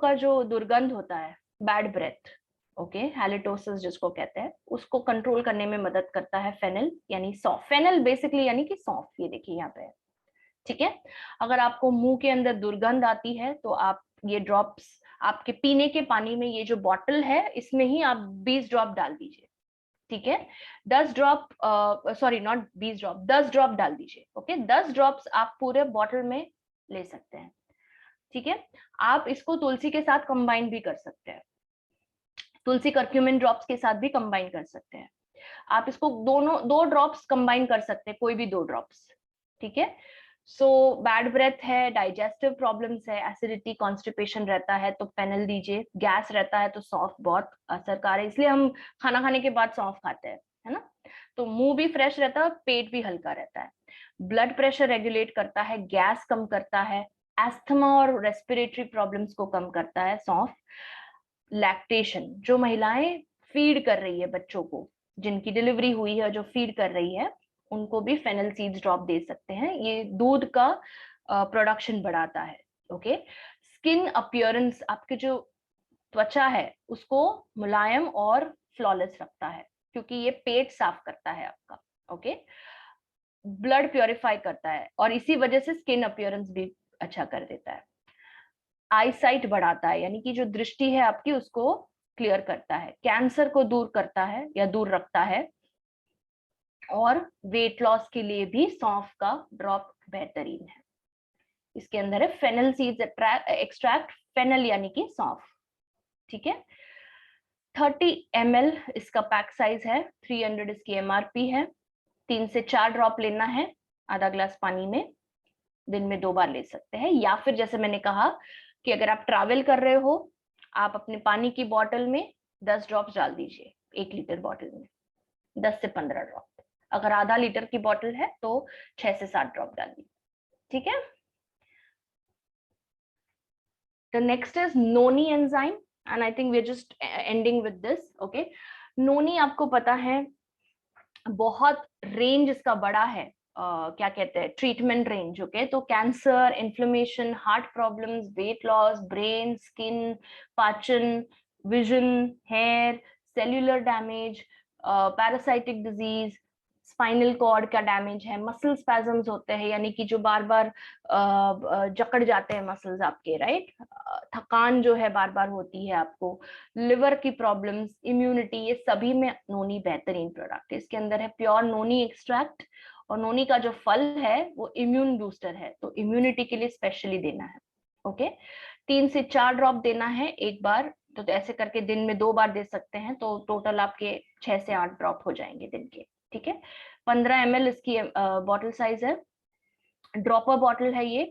का जो दुर्गंध होता है, बैड ब्रेथ, ओके, हैलिटोसिस जिसको कहते हैं, उसको कंट्रोल करने में मदद करता है फेनिल, यानी सौंफ। फेनिल बेसिकली यानी कि सौंफ, ये देखिए यहाँ पे, ठीक है। अगर आपको मुंह के अंदर दुर्गंध आती है तो आप ये ड्रॉप्स आपके पीने के पानी में, ये जो बॉटल है इसमें ही आप 20 ड्रॉप डाल दीजिए, ठीक है। 10 drop, sorry not 20 drop, 10 drop डाल दीजिए, ओके। 10 ड्रॉप्स आप पूरे बॉटल में ले सकते हैं, ठीक है। आप इसको तुलसी के साथ कंबाइन भी कर सकते हैं, तुलसी करक्यूमिन ड्रॉप्स के साथ भी कंबाइन कर सकते हैं। आप इसको दो ड्रॉप्स कंबाइन कर सकते हैं, कोई भी 2 ड्रॉप्स, ठीक है। सो बैड ब्रेथ है, डाइजेस्टिव प्रॉब्लम्स है, एसिडिटी, कॉन्स्टिपेशन रहता है तो फेनिल दीजिए, गैस रहता है तो सौंफ बहुत असरकार है, इसलिए हम खाना खाने के बाद सौंफ खाते हैं, है ना। तो मुंह भी फ्रेश रहता है, पेट भी हल्का रहता है, ब्लड प्रेशर रेगुलेट करता है, गैस कम करता है, एस्थमा और रेस्पिरेटरी प्रॉब्लम्स को कम करता है सौंफ। लैक्टेशन, जो महिलाएं फीड कर रही है बच्चों को, जिनकी डिलीवरी हुई है, जो फीड कर रही है, उनको भी फेनल सीड्स ड्रॉप दे सकते हैं। ये दूध का प्रोडक्शन बढ़ाता है। ओके, स्किन अपीयरेंस, आपके जो त्वचा है उसको मुलायम और फ्लॉलेस रखता है, क्योंकि ये पेट साफ करता है आपका। ओके, ब्लड प्योरीफाई करता है और इसी वजह से स्किन अपीयरेंस भी अच्छा कर देता है। आईसाइट बढ़ाता है, यानी कि जो दृष्टि है आपकी उसको क्लियर करता है। कैंसर को दूर करता है या दूर रखता है। और वेट लॉस के लिए भी सौंफ का ड्रॉप बेहतरीन है। इसके अंदर है फेनल सीड्स एक्सट्रैक्ट, फेनल यानी कि सौंफ। ठीक है, 30 ml इसका पैक साइज है, 300 इसकी एमआरपी है। 3 से 4 ड्रॉप लेना है आधा ग्लास पानी में, दिन में 2 बार ले सकते हैं। या फिर जैसे मैंने कहा कि अगर आप ट्रैवल कर रहे हो, आप अपने पानी की बोतल में 10 ड्रॉप्स डाल दीजिए, 1 लीटर बोतल में 10 से 15 ड्रॉप। अगर आधा लीटर की बोतल है तो 6 से 7 ड्रॉप डालिए। ठीक है, the next is noni enzyme and I think we're just ending with this. okay, noni आपको पता है बहुत रेंज इसका बड़ा है, क्या कहते हैं, ट्रीटमेंट रेंज। ओके, तो cancer, inflammation, heart problems, weight loss, brain, skin, पाचन, vision, hair, cellular damage, parasitic disease, spinal cord का डैमेज है, मसल स्पैजम्स होते हैं, यानी कि जो बार बार जकड़ जाते हैं मसल्स आपके, राइट, थकान जो है बार बार होती है आपको, लिवर की प्रॉब्लम्स, इम्यूनिटी, ये सभी में नोनी बेहतरीन प्रोडक्ट है। इसके अंदर है प्योर नोनी एक्सट्रैक्ट, और नोनी का जो फल है वो इम्यून बूस्टर है, तो इम्यूनिटी के लिए स्पेशली देना है। ओके, 3 से 4 ड्रॉप देना है एक बार, तो ऐसे करके दिन में 2 बार दे सकते हैं, तो टोटल आपके 6 से 8 ड्रॉप हो जाएंगे दिन के। ठीक है, 15 ml इसकी बॉटल साइज है, ड्रॉपर बॉटल है ये,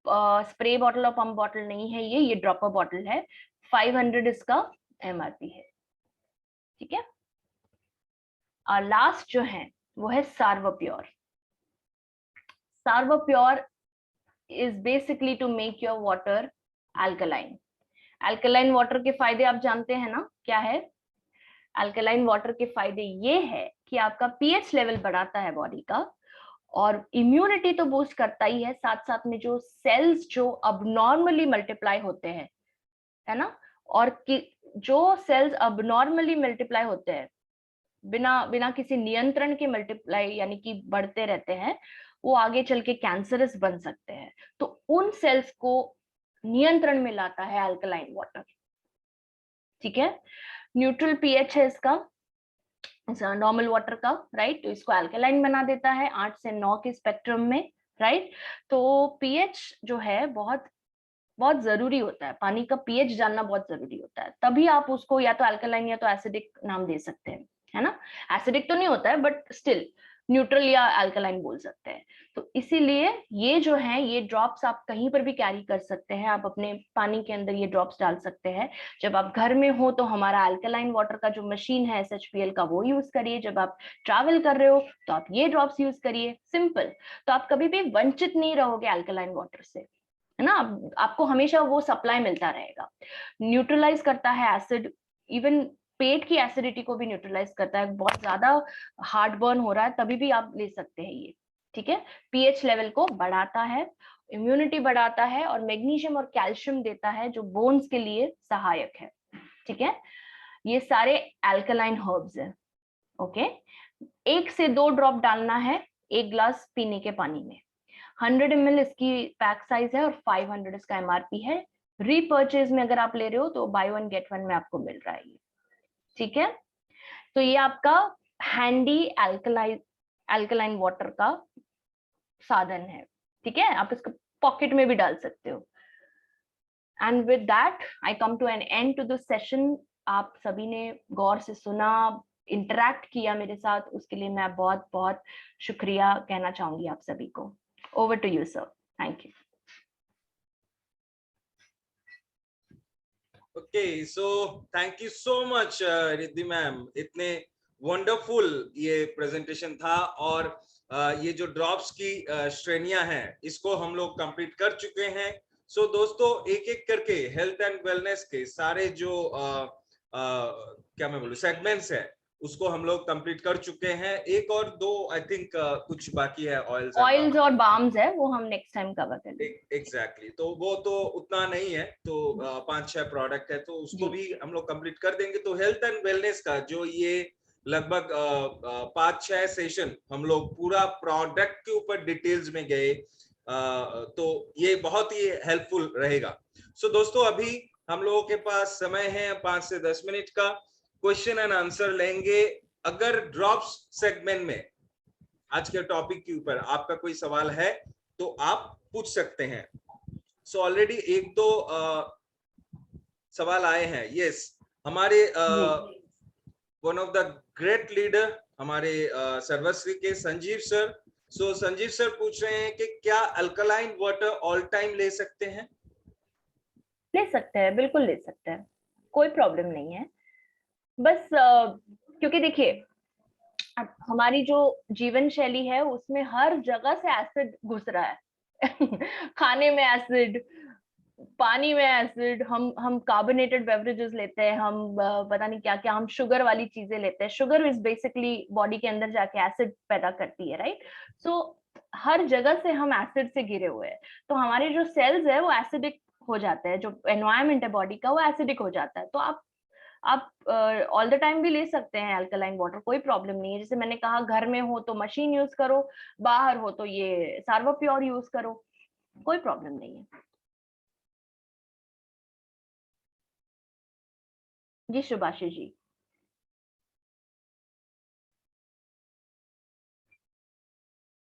स्प्रे बॉटल और पंप बॉटल नहीं है ये ड्रॉपर बॉटल है। 500 इसका एमआरपी है। ठीक है, और लास्ट जो है वो है Sarva pure. Sarva pure is basically to make your water alkaline. Alkaline water के फायदे आप जानते हैं ना, क्या है? अल्कलाइन वाटर के फायदे ये है कि आपका पीएच लेवल बढ़ाता है बॉडी का, और इम्यूनिटी तो बूस्ट करता ही है, साथ साथ में जो सेल्स जो अबनॉर्मली मल्टीप्लाई होते हैं, है ना, और कि जो सेल्स अबनॉर्मली मल्टीप्लाई होते हैं बिना बिना किसी नियंत्रण के मल्टीप्लाई यानी कि बढ़ते रहते हैं, वो आगे चल के कैंसरस बन सकते हैं। तो उन सेल्स को नियंत्रण में लाता है अल्कलाइन वाटर। ठीक है, न्यूट्रल पीएच है इसका, नॉर्मल वाटर का, राइट, तो इसको अल्कलाइन बना देता है 8 से 9 के स्पेक्ट्रम में, राइट। तो पीएच जो है बहुत बहुत जरूरी होता है, पानी का पीएच जानना बहुत जरूरी होता है, तभी आप उसको या तो अल्कलाइन या तो एसिडिक नाम दे सकते हैं, है ना। एसिडिक तो नहीं होता है बट स्टिल न्यूट्रल या अल्कलाइन बोल सकते हैं। तो इसीलिए ये जो है, ये ड्रॉप्स आप कहीं पर भी कैरी कर सकते हैं, आप अपने पानी के अंदर ये ड्रॉप्स डाल सकते हैं। जब आप घर में हो तो हमारा अल्कलाइन वाटर का जो मशीन है SHPL का, वो यूज करिए। जब आप ट्रैवल कर रहे हो तो आप ये ड्रॉप्स यूज करिए, सिंपल। तो आप कभी भी वंचित नहीं रहोगे अल्कलाइन वाटर से, है ना। आपको हमेशा वो सप्लाई मिलता रहेगा। न्यूट्रलाइज करता है एसिड, इवन पेट की एसिडिटी को भी न्यूट्रलाइज करता है। बहुत ज्यादा हार्ट बर्न हो रहा है तभी भी आप ले सकते हैं ये। ठीक है, पीएच लेवल को बढ़ाता है, इम्यूनिटी बढ़ाता है, और मैग्नीशियम और कैल्शियम देता है जो बोन्स के लिए सहायक है। ठीक है, ये सारे अल्कलाइन हर्ब्स है। ओके, 1 से 2 ड्रॉप डालना है 1 ग्लास पीने के पानी में। 100 ml इसकी पैक साइज है और 500 इसका एमआरपी है। रीपर्चेज में अगर आप ले रहे हो तो बाय 1 गेट 1 में आपको मिल रहा है ये। ठीक है, तो ये आपका हैंडी अल्कलाइन वाटर का साधन है। ठीक है, आप इसको पॉकेट में भी डाल सकते हो। And with that I come to an end to this session. आप सभी ने गौर से सुना, इंटरैक्ट किया मेरे साथ, उसके लिए मैं बहुत बहुत शुक्रिया कहना चाहूंगी आप सभी को। Over to you, sir. Thank you. Okay, so thank you so much, Riddhi ma'am. इतने वंडरफुल ये प्रेजेंटेशन था, और ये जो ड्रॉप्स की श्रेणियां हैं इसको हम लोग कंप्लीट कर चुके हैं। सो दोस्तों, एक एक करके हेल्थ एंड वेलनेस के सारे जो क्या मैं बोलूं सेगमेंट्स है उसको हम लोग कंप्लीट कर चुके हैं। एक और दो आई थिंक कुछ बाकी है, ऑयल्स और बाम्स है, वो हम नेक्स्ट टाइम कवर करेंगे। एग्जैक्टली, तो वो तो उतना नहीं है, तो 5-6 प्रोडक्ट है, तो उसको भी हम लोग कंप्लीट कर देंगे। तो हेल्थ एंड वेलनेस का जो ये लगभग 5-6 सेशन हम लोग पूरा प्रोडक्ट के ऊपर डिटेल्स में गए, तो ये बहुत ही हेल्पफुल रहेगा। सो दोस्तों, अभी हम लोगों के पास समय है 5 से 10 मिनट का, क्वेश्चन एंड आंसर लेंगे। अगर ड्रॉप्स सेगमेंट में आज के टॉपिक के ऊपर आपका कोई सवाल है तो आप पूछ सकते हैं। सो ऑलरेडी एक दो सवाल आए हैं। यस, हमारे one of the great leader हमारे सर्वश्री के संजीव सर। सो संजीव सर पूछ रहे हैं कि क्या अल्कलाइन वाटर ऑल टाइम ले सकते हैं? ले सकते हैं, बिल्कुल ले सकते हैं, कोई प्रॉब्लम नहीं है। बस क्योंकि देखिए, अब हमारी जो जीवन शैली है उसमें हर जगह से एसिड घुस रहा है खाने में एसिड, पानी में एसिड, हम कार्बोनेटेड बेवरेजेस लेते हैं, हम पता नहीं क्या क्या, हम शुगर वाली चीजें लेते हैं। शुगर इज बेसिकली बॉडी के अंदर जाके एसिड पैदा करती है, राइट? सो हर जगह से हम एसिड से घिरे हुए हैं, तो हमारे जो सेल्स है वो एसिडिक हो जाते हैं, जो एनवायरमेंट है बॉडी का वो एसिडिक हो जाता है। तो आप ऑल द टाइम भी ले सकते हैं अल्कलाइन वाटर, कोई प्रॉब्लम नहीं है। जैसे मैंने कहा, घर में हो तो मशीन यूज करो, बाहर हो तो ये सार्वोप्योर यूज करो, कोई प्रॉब्लम नहीं है। जी शुभाशीष जी।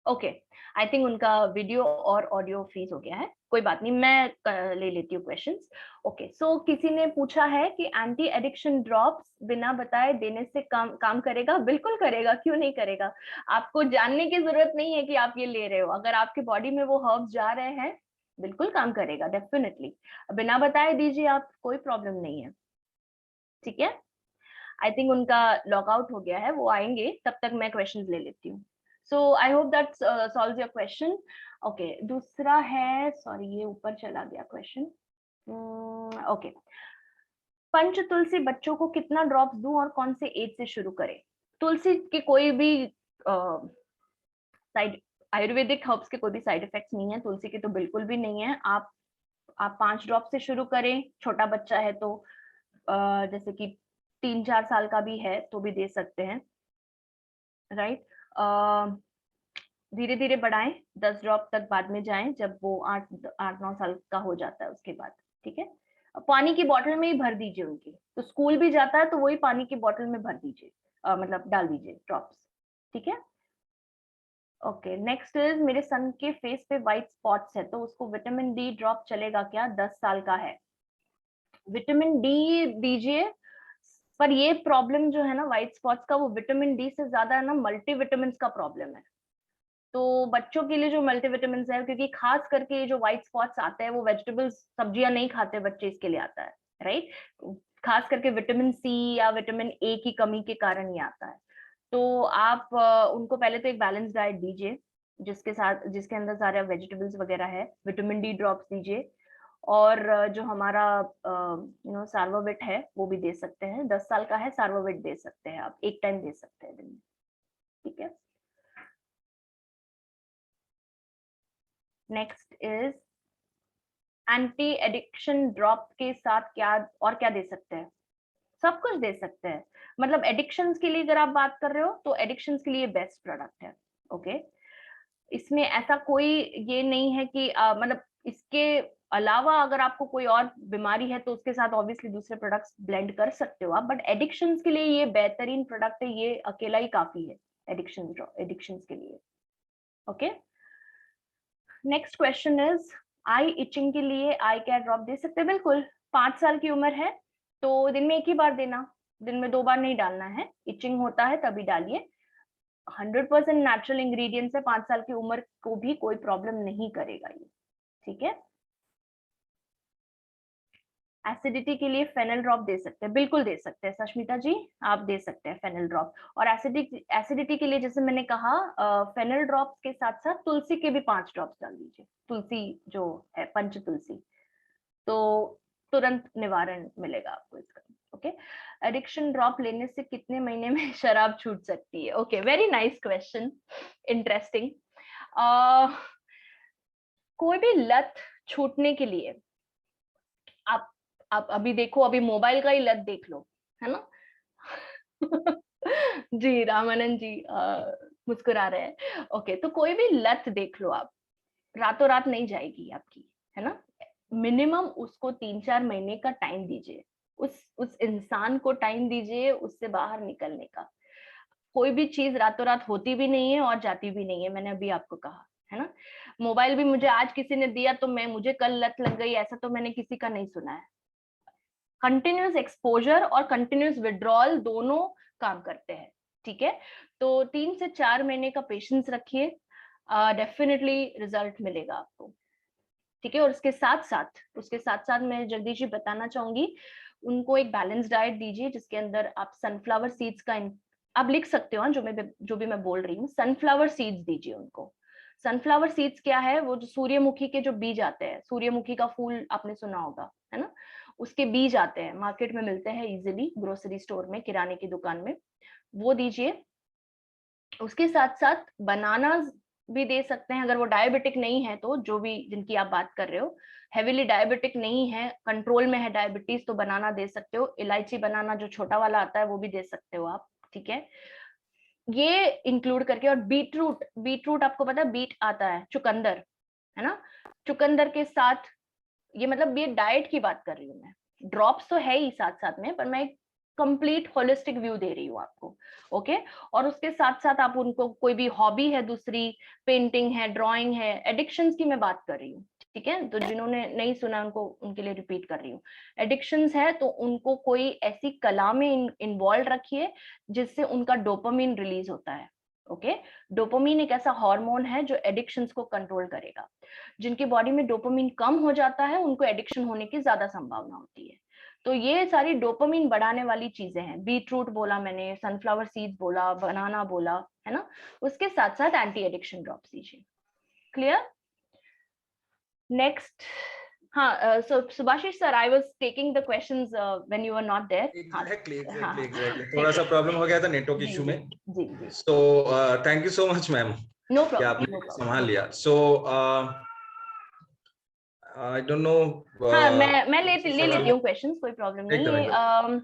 ओके, आई थिंक उनका वीडियो और ऑडियो फ्रीज हो गया है, कोई बात नहीं, मैं ले लेती हूँ क्वेश्चंस। ओके, सो किसी ने पूछा है कि एंटी एडिक्शन ड्रॉप्स बिना बताए देने से काम करेगा? बिल्कुल करेगा, क्यों नहीं करेगा। आपको जानने की जरूरत नहीं है कि आप ये ले रहे हो, अगर आपकी बॉडी में वो हर्ब्स जा रहे हैं बिल्कुल काम करेगा, डेफिनेटली। बिना बताए दीजिए आप, कोई प्रॉब्लम नहीं है, ठीक है। आई थिंक उनका लॉग आउट हो गया है, वो आएंगे, तब तक मैं क्वेश्चंस ले लेती हूँ। So I hope that solves your question. Okay, दूसरा है, सॉरी ये ऊपर चला गया क्वेश्चन। ओके, पंच तुलसी बच्चों को कितना ड्रॉप्स दूं और कौन से एज से शुरू करें? तुलसी के कोई भी साइड आयुर्वेदिक हर्ब्स के कोई भी साइड इफेक्ट्स नहीं है, तुलसी के तो बिल्कुल भी नहीं है। आप 5 ड्रॉप से शुरू करें, छोटा बच्चा है तो जैसे कि 3-4 साल का भी है तो भी दे सकते हैं, राइट। धीरे धीरे बढ़ाएं, 10 ड्रॉप तक बाद में जाएं जब वो 8-9 साल का हो जाता है उसके बाद, ठीक है। पानी की बोतल में ही भर दीजिए उनकी, तो स्कूल भी जाता है तो वही पानी की बोतल में भर दीजिए, मतलब डाल दीजिए ड्रॉप्स, ठीक है। ओके, नेक्स्ट इज, मेरे सन के फेस पे व्हाइट स्पॉट्स है तो उसको विटामिन डी ड्रॉप चलेगा क्या? 10 साल का है, विटामिन डी दीजिए। पर ये प्रॉब्लम जो है ना व्हाइट स्पॉट्स का, वो विटामिन डी से ज्यादा है ना मल्टीविटामिन का प्रॉब्लम है। तो बच्चों के लिए जो मल्टीविटामिन है, क्योंकि खास करके ये जो व्हाइट स्पॉट्स आते हैं वो वेजिटेबल्स सब्जियां नहीं खाते बच्चे, इसके लिए आता है, राइट। खास करके विटामिन सी या विटामिन ए की कमी के कारण ये आता है। तो आप उनको पहले तो एक बैलेंस डाइट दीजिए जिसके अंदर सारे वेजिटेबल्स वगैरह है, विटामिन डी ड्रॉप्स दीजिए। और जो हमारा सार्वोविट है वो भी दे सकते हैं, 10 साल का है, सार्वोविट दे सकते हैं आप, एक टाइम दे सकते हैं दिन में, ठीक है। Next is, anti addiction drop के साथ क्या दे सकते हैं? सब कुछ दे सकते हैं, मतलब एडिक्शंस के लिए अगर आप बात कर रहे हो तो एडिक्शंस के लिए बेस्ट प्रोडक्ट है, ओके। इसमें ऐसा कोई ये नहीं है कि मतलब इसके अलावा अगर आपको कोई और बीमारी है तो उसके साथ ऑब्वियसली दूसरे प्रोडक्ट्स ब्लेंड कर सकते हो आप, बट एडिक्शंस के लिए ये बेहतरीन प्रोडक्ट है, ये अकेला ही काफी है एडिक्शंस के लिए, okay. Next question is, eye itching के लिए आई केयर ड्रॉप दे सकते हैं? बिल्कुल, 5 साल की उम्र है तो दिन में एक ही बार देना, दिन में 2 बार नहीं डालना है। इचिंग होता है तभी डालिए, 100% नेचुरल इंग्रेडिएंट्स है, 5 साल की उम्र को भी कोई प्रॉब्लम नहीं करेगा ये, ठीक है। एसिडिटी के लिए फेनल ड्रॉप दे सकते हैं? बिल्कुल दे सकते हैं सष्मिता जी, आप दे सकते हैं फेनल ड्रॉप। और एसिडिटी के लिए जैसे मैंने कहा, फेनल ड्रॉप के साथ साथ तुलसी के भी 5 ड्रॉप्स डाल दीजिए, तुलसी जो है पंच तुलसी, तो तुरंत निवारण मिलेगा आपको इसका, ओके, एडिक्शन ड्रॉप लेने से कितने महीने में शराब छूट सकती है? Okay, very nice question, interesting. कोई भी लत छूटने के लिए आप आप अभी देखो, अभी मोबाइल का ही लत देख लो, है ना? जी, रामानंद जी मुस्कुरा रहे हैं। ओके, तो कोई भी लत देख लो आप, रातों रात नहीं जाएगी आपकी, है ना? मिनिमम उसको 3-4 महीने का टाइम दीजिए, उस इंसान को टाइम दीजिए उससे बाहर निकलने का। कोई भी चीज रातों रात होती भी नहीं है और जाती भी नहीं है, मैंने अभी आपको कहा, है ना? मोबाइल भी मुझे आज किसी ने दिया तो मुझे कल लत लग गई, ऐसा तो मैंने किसी का नहीं सुना है। कंटिन्यूस एक्सपोजर और कंटिन्यूस विड्रॉल दोनों काम करते हैं, ठीक है? तो 3 से 4 महीने का पेशेंस रखिए, डेफिनेटली रिजल्ट मिलेगा आपको, ठीक है? और उसके साथ साथ मैं जगदीश जी बताना चाहूंगी, उनको एक बैलेंस डाइट दीजिए जिसके अंदर आप सनफ्लावर सीड्स का आप लिख सकते हो, जो भी मैं बोल रही हूँ, सनफ्लावर सीड्स दीजिए उनको। सनफ्लावर सीड्स क्या है? वो जो सूर्यमुखी के जो बीज आते हैं, सूर्यमुखी का फूल आपने सुना होगा, है ना? उसके बीज आते हैं, मार्केट में मिलते हैं इजिली, ग्रोसरी स्टोर में, किराने की दुकान में, वो दीजिए। उसके साथ साथ बनाना भी दे सकते हैं, अगर वो डायबिटिक नहीं है तो, जो भी जिनकी आप बात कर रहे हो, हेविली डायबिटिक नहीं है, कंट्रोल में है डायबिटीज, तो बनाना दे सकते हो। इलायची बनाना जो छोटा वाला आता है वो भी दे सकते हो आप, ठीक है? ये इंक्लूड करके, और बीटरूट आपको पता है, बीट आता है, चुकंदर, है ना? चुकंदर के साथ, ये मतलब ये डाइट की बात कर रही हूँ मैं, ड्रॉप्स तो है ही साथ साथ में, पर मैं कंप्लीट होलिस्टिक व्यू दे रही हूँ आपको, ओके? और उसके साथ साथ आप उनको, कोई भी हॉबी है दूसरी, पेंटिंग है, ड्राइंग है, एडिक्शंस की मैं बात कर रही हूँ, ठीक है? तो जिन्होंने नहीं सुना उनको, उनके लिए रिपीट कर रही हूँ, एडिक्शंस है तो उनको कोई ऐसी कला में इन्वॉल्व रखिए जिससे उनका डोपामिन रिलीज होता है, ओके? डोपामिन एक ऐसा हार्मोन है जो एडिक्शंस को कंट्रोल करेगा। जिनकी बॉडी में डोपामिन कम हो जाता है उनको एडिक्शन होने की ज्यादा संभावना होती है। तो ये सारी डोपामिन बढ़ाने वाली चीजें हैं, बीटरूट बोला मैंने, सनफ्लावर सीड्स बोला, बनाना बोला, है ना? उसके साथ साथ एंटी एडिक्शन ड्रॉप्स दीजिए। क्लियर? नेक्स्ट, हाँ, so Subhashish sir, I was taking the questions when you were not there. Exactly थोड़ा सा प्रॉब्लम हो गया था नेटवर्क इशू में। जी जी, so thank you so much ma'am, no कि प्रॉब्लम, आपने नो प्रॉब्लम। संभाल लिया। सो आई डोंट नो, हाँ, मैं ले लेती हूँ क्वेश्चंस, कोई प्रॉब्लम नहीं।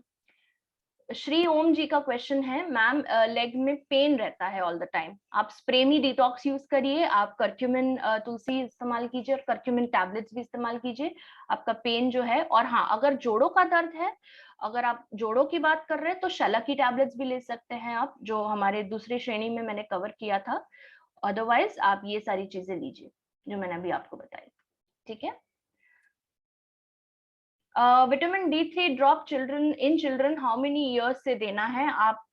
श्री ओम जी का क्वेश्चन है, मैम लेग में पेन रहता है ऑल द टाइम, आप स्प्रेमी डिटॉक्स यूज करिए, आप करक्यूमिन तुलसी इस्तेमाल कीजिए, और करक्यूमिन टैबलेट्स भी इस्तेमाल कीजिए, आपका पेन जो है। और हाँ, अगर जोड़ों का दर्द है, अगर आप जोड़ों की बात कर रहे हैं तो शला की टैबलेट्स भी ले सकते हैं आप, जो हमारे दूसरी श्रेणी में मैंने कवर किया था। अदरवाइज आप ये सारी चीजें लीजिए जो मैंने अभी आपको बताई, ठीक है? Vitamin D3 drop children how many years से देना है? आप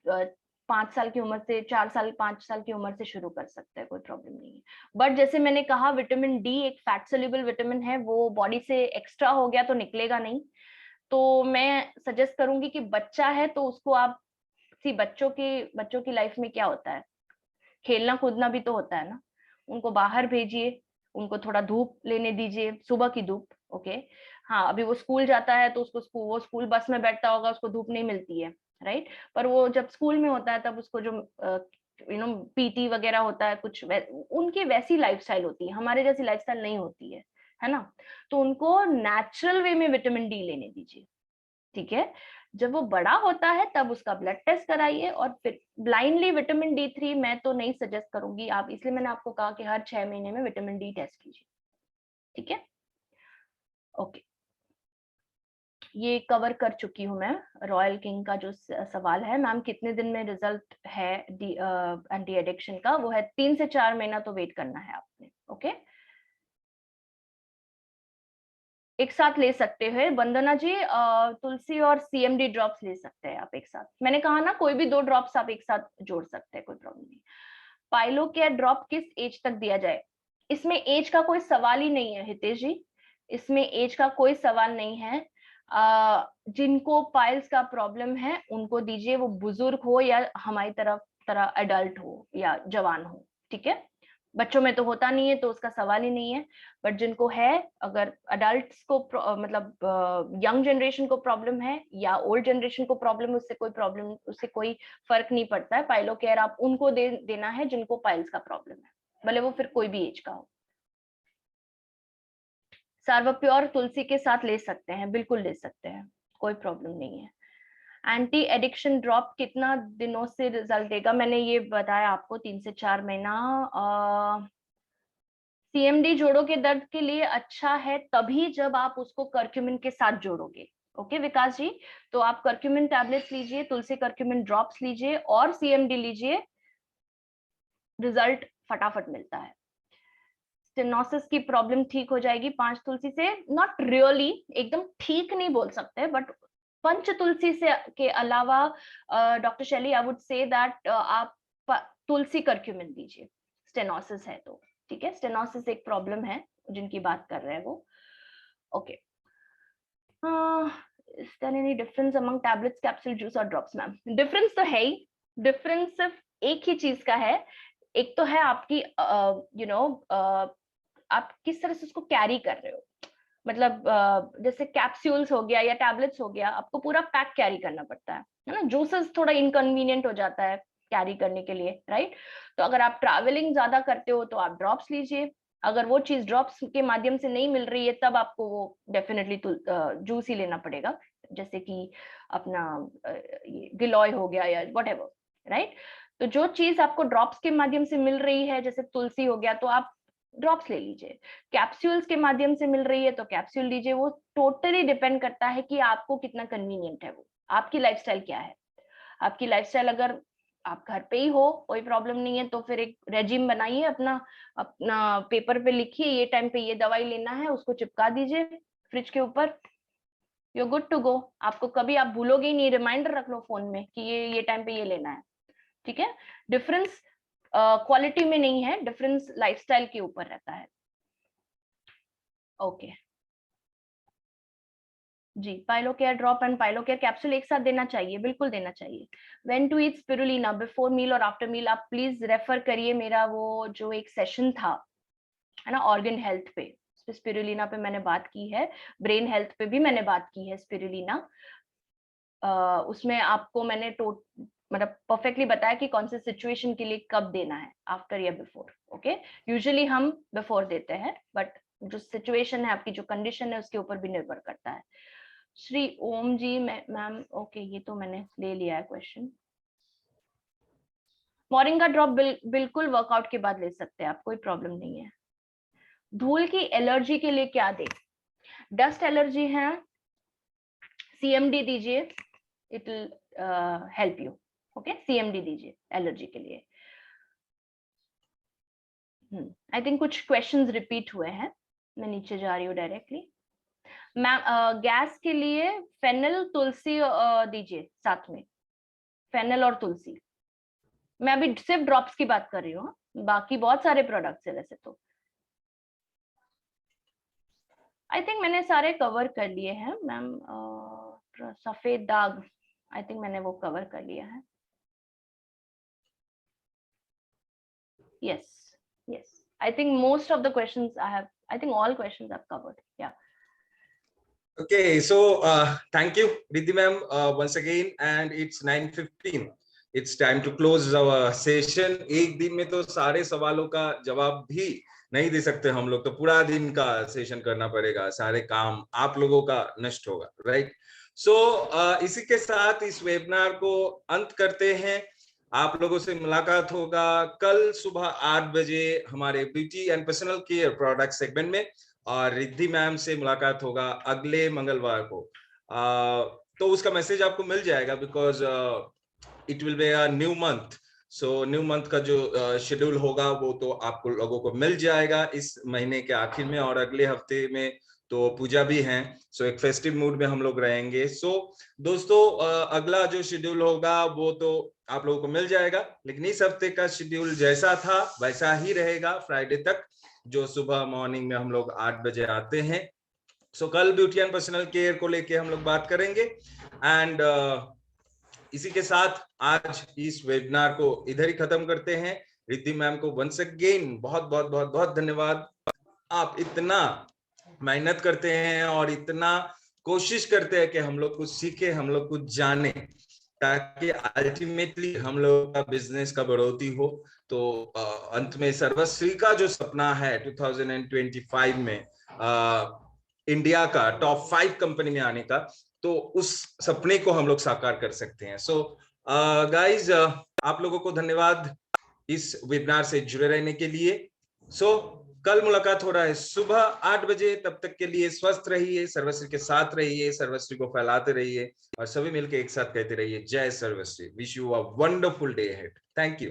5 साल की उम्र से, 4 साल 5 साल की उम्र से शुरू कर सकते हैं, कोई प्रॉब्लम नहीं है। बट जैसे मैंने कहा, विटामिन D एक फैट सोल्यूबल विटामिन है, वो बॉडी से एक्स्ट्रा हो गया तो निकलेगा नहीं। तो मैं सजेस्ट करूंगी कि बच्चा है तो उसको आप, बच्चों की लाइफ में क्या होता है, खेलना कूदना भी तो होता है ना, उनको बाहर भेजिए, उनको थोड़ा धूप लेने दीजिए, सुबह की धूप, ओके? हाँ, अभी वो स्कूल जाता है तो वो स्कूल बस में बैठता होगा, उसको धूप नहीं मिलती है, राइट? पर वो जब स्कूल में होता है तब उसको जो पीटी वगैरह होता है, उनकी वैसी लाइफस्टाइल होती है, हमारे जैसी लाइफस्टाइल नहीं होती है ना? तो उनको नेचुरल वे में विटामिन डी लेने दीजिए, ठीक है? जब वो बड़ा होता है तब उसका ब्लड टेस्ट कराइए, और फिर ब्लाइंडली विटामिन D3 मैं तो नहीं सजेस्ट करूंगी आप, इसलिए मैंने आपको कहा कि हर 6 महीने में विटामिन डी टेस्ट कीजिए, ठीक है? ओके, ये कवर कर चुकी हूँ मैं। रॉयल किंग का जो सवाल है, मैम कितने दिन में रिजल्ट है एंटी एडिक्शन का? वो है 3 से 4 महीना तो वेट करना है आपने, ओके? एक साथ ले सकते हैं वंदना जी, तुलसी और CMD ड्रॉप्स ले सकते हैं आप एक साथ, मैंने कहा ना, कोई भी 2 ड्रॉप्स आप एक साथ जोड़ सकते हैं, कोई प्रॉब्लम नहीं। पाइलो केयर ड्रॉप किस एज तक दिया जाए? इसमें एज का कोई सवाल ही नहीं है हितेश जी, इसमें एज का कोई सवाल नहीं है। जिनको पाइल्स का प्रॉब्लम है उनको दीजिए, वो बुजुर्ग हो या हमारी तरह एडल्ट हो या जवान हो, ठीक है? बच्चों में तो होता नहीं है तो उसका सवाल ही नहीं है, बट जिनको है, अगर अडल्ट्स को मतलब यंग जनरेशन को प्रॉब्लम है या ओल्ड जनरेशन को प्रॉब्लम है, उससे कोई फर्क नहीं पड़ता है। पाइलो केयर आप उनको देना है जिनको पाइल्स का प्रॉब्लम है, भले वो फिर कोई भी एज का हो। सर्वप्योर तुलसी के साथ ले सकते हैं, बिल्कुल ले सकते हैं, कोई प्रॉब्लम नहीं है। एंटी एडिक्शन ड्रॉप कितना दिनों से रिजल्ट देगा? मैंने ये बताया आपको 3 से 4 महीना। सीएमडी जोड़ों के दर्द के लिए अच्छा है तभी जब आप उसको कर्क्यूमिन के साथ जोड़ोगे। ओके विकास जी, तो आप कर्क्यूमिन टैबलेट्स लीजिए, तुलसी कर्क्यूमिन ड्रॉप्स लीजिए और सीएमडी लीजिए, रिजल्ट फटाफट मिलता है। स्टेनोसिस की प्रॉब्लम ठीक हो जाएगी 5 तुलसी से, नॉट रियली एकदम ठीक नहीं बोल सकते, बट पंच तुलसी से के अलावा डॉक्टर शैली आई वुड से दैट आप तुलसी कर्क्यूमिन दीजिए, स्टेनोसिस है तो। ठीक है, स्टेनोसिस एक प्रॉब्लम है जिनकी बात कर रहे हैं वो। Okay, is there any difference among tablets, capsule, juice और ड्रॉप्स? मैम डिफरेंस तो है ही, डिफरेंस सिर्फ एक ही चीज का है। एक तो है आपकी आप किस तरह से उसको कैरी कर रहे हो, मतलब जैसे कैप्सूल्स हो गया या टैबलेट्स हो गया, आपको पूरा पैक कैरी करना पड़ता है ना। जूसेस थोड़ा इनकन्वीनियंट हो जाता है कैरी करने के लिए, राइट। तो अगर आप ट्रैवलिंग ज्यादा करते हो तो आप ड्रॉप्स लीजिए, अगर वो चीज ड्रॉप्स के माध्यम से नहीं मिल रही है तब आपको वो डेफिनेटली जूस ही लेना पड़ेगा, जैसे कि अपना गिलॉय हो गया या व्हाटएवर, राइट। तो जो चीज आपको ड्रॉप्स के माध्यम से मिल रही है, जैसे तुलसी हो गया, तो आप ड्रॉप्स ले लीजिए। कैप्सूल्स के माध्यम से मिल रही है तो कैप्सूल लीजिए। वो टोटली डिपेंड करता है कि आपको कितना कन्वीनियंट है, वो आपकी लाइफस्टाइल क्या है। आपकी लाइफस्टाइल अगर आप घर पे ही हो, कोई प्रॉब्लम नहीं है, तो फिर एक रेजिम बनाइए अपना अपना पेपर पे लिखिए, ये टाइम पे ये दवाई लेना है, उसको चिपका दीजिए फ्रिज के ऊपर, you are good to go. आपको कभी आप भूलोगे ही नहीं, रिमाइंडर रख लो फोन में कि ये टाइम पे ये लेना है। ठीक है, डिफरेंस क्वालिटी में नहीं है, डिफरेंस लाइफस्टाइल के ऊपर रहता है। ओके जी, Pilocare drop and Pilocare capsule एक साथ देना चाहिए, बिल्कुल देना चाहिए। When to eat spirulina, before meal और आफ्टर मील? आप प्लीज रेफर करिए मेरा वो जो एक सेशन था, है ना, ऑर्गन हेल्थ पे, स्पिरुलिना पे मैंने बात की है, ब्रेन हेल्थ पे भी मैंने बात की है स्पिरुलिना। उसमें आपको मैंने मतलब परफेक्टली बताया कि कौन से सिचुएशन के लिए कब देना है, आफ्टर या बिफोर। ओके, यूजुअली हम बिफोर देते हैं, बट जो सिचुएशन है, आपकी जो कंडीशन है, उसके ऊपर भी निर्भर करता है। श्री ओम जी, मैम ओके, ये तो मैंने ले लिया है क्वेश्चन। मोरिंगा ड्रॉप बिल्कुल वर्कआउट के बाद ले सकते हैं आप, कोई प्रॉब्लम नहीं है। धूल की एलर्जी के लिए क्या दे? डस्ट एलर्जी है, सीएमडी दीजिए, it will help you. Okay, CMD दीजिए एलर्जी के लिए। आई थिंक कुछ क्वेश्चंस रिपीट हुए हैं, मैं नीचे जा रही हूँ डायरेक्टली। मैम गैस के लिए फेनल तुलसी दीजिए साथ में, फेनल और तुलसी। मैं अभी सिर्फ ड्रॉप्स की बात कर रही हूँ, बाकी बहुत सारे प्रोडक्ट्स है वैसे तो। आई थिंक मैंने सारे कवर कर लिए हैं मैम। सफेद दाग, आई थिंक मैंने वो कवर कर लिया है। yes yes, I think most of the questions I think all questions I've covered. Yeah. Okay, so thank you Riddhi ma'am once again, and it's 9:15. It's time to close our session. एक दिन में तो सारे सवालों का जवाब भी नहीं दे सकते हम लोग, तो पूरा दिन का सेशन करना पड़ेगा, सारे काम आप लोगों का नष्ट होगा, राइट। सो इसी के साथ इस वेबिनार को अंत करते हैं। आप लोगों से मुलाकात होगा कल सुबह 8 बजे हमारे beauty and personal care product segment में, और रिद्धि मैम से मुलाकात होगा अगले मंगलवार को। तो उसका मैसेज आपको मिल जाएगा, because it will be a new month. So new month का जो शेड्यूल होगा वो तो आपको लोगों को मिल जाएगा इस महीने के आखिर में, और अगले हफ्ते में तो पूजा भी है। सो एक फेस्टिव मूड में हम लोग रहेंगे। सो दोस्तों अगला जो शेड्यूल होगा वो तो आप लोगों को मिल जाएगा, लेकिन इस हफ्ते का शेड्यूल जैसा था वैसा ही रहेगा फ्राइडे तक, जो सुबह मॉर्निंग में हम लोग 8 बजे आते हैं। सो कल ब्यूटी एंड पर्सनल केयर को लेके हम लोग बात करेंगे। एंड इसी के साथ आज इस वेबिनार को इधर ही खत्म करते हैं। रिद्धि मैम को वंस अगेन बहुत बहुत बहुत बहुत धन्यवाद। आप इतना मेहनत करते हैं और इतना कोशिश करते हैं कि हम लोग कुछ सीखे, हम लोग कुछ जाने, ताकि अल्टीमेटली हम लोग का बिजनेस का बढ़ोतरी हो। तो अंत में सर्वश्री का जो सपना है 2025 में इंडिया का टॉप 5 कंपनी में आने का, तो उस सपने को हम लोग साकार कर सकते हैं। सो गाइज, आप लोगों को धन्यवाद इस वेबिनार से जुड़े रहने के लिए। सो कल मुलाकात हो रहा है सुबह 8 बजे। तब तक के लिए स्वस्थ रहिए, सर्वश्री के साथ रहिए, सर्वश्री को फैलाते रहिए और सभी मिलकर एक साथ कहते रहिए जय सर्वश्री। Wish you a wonderful day ahead. Thank you.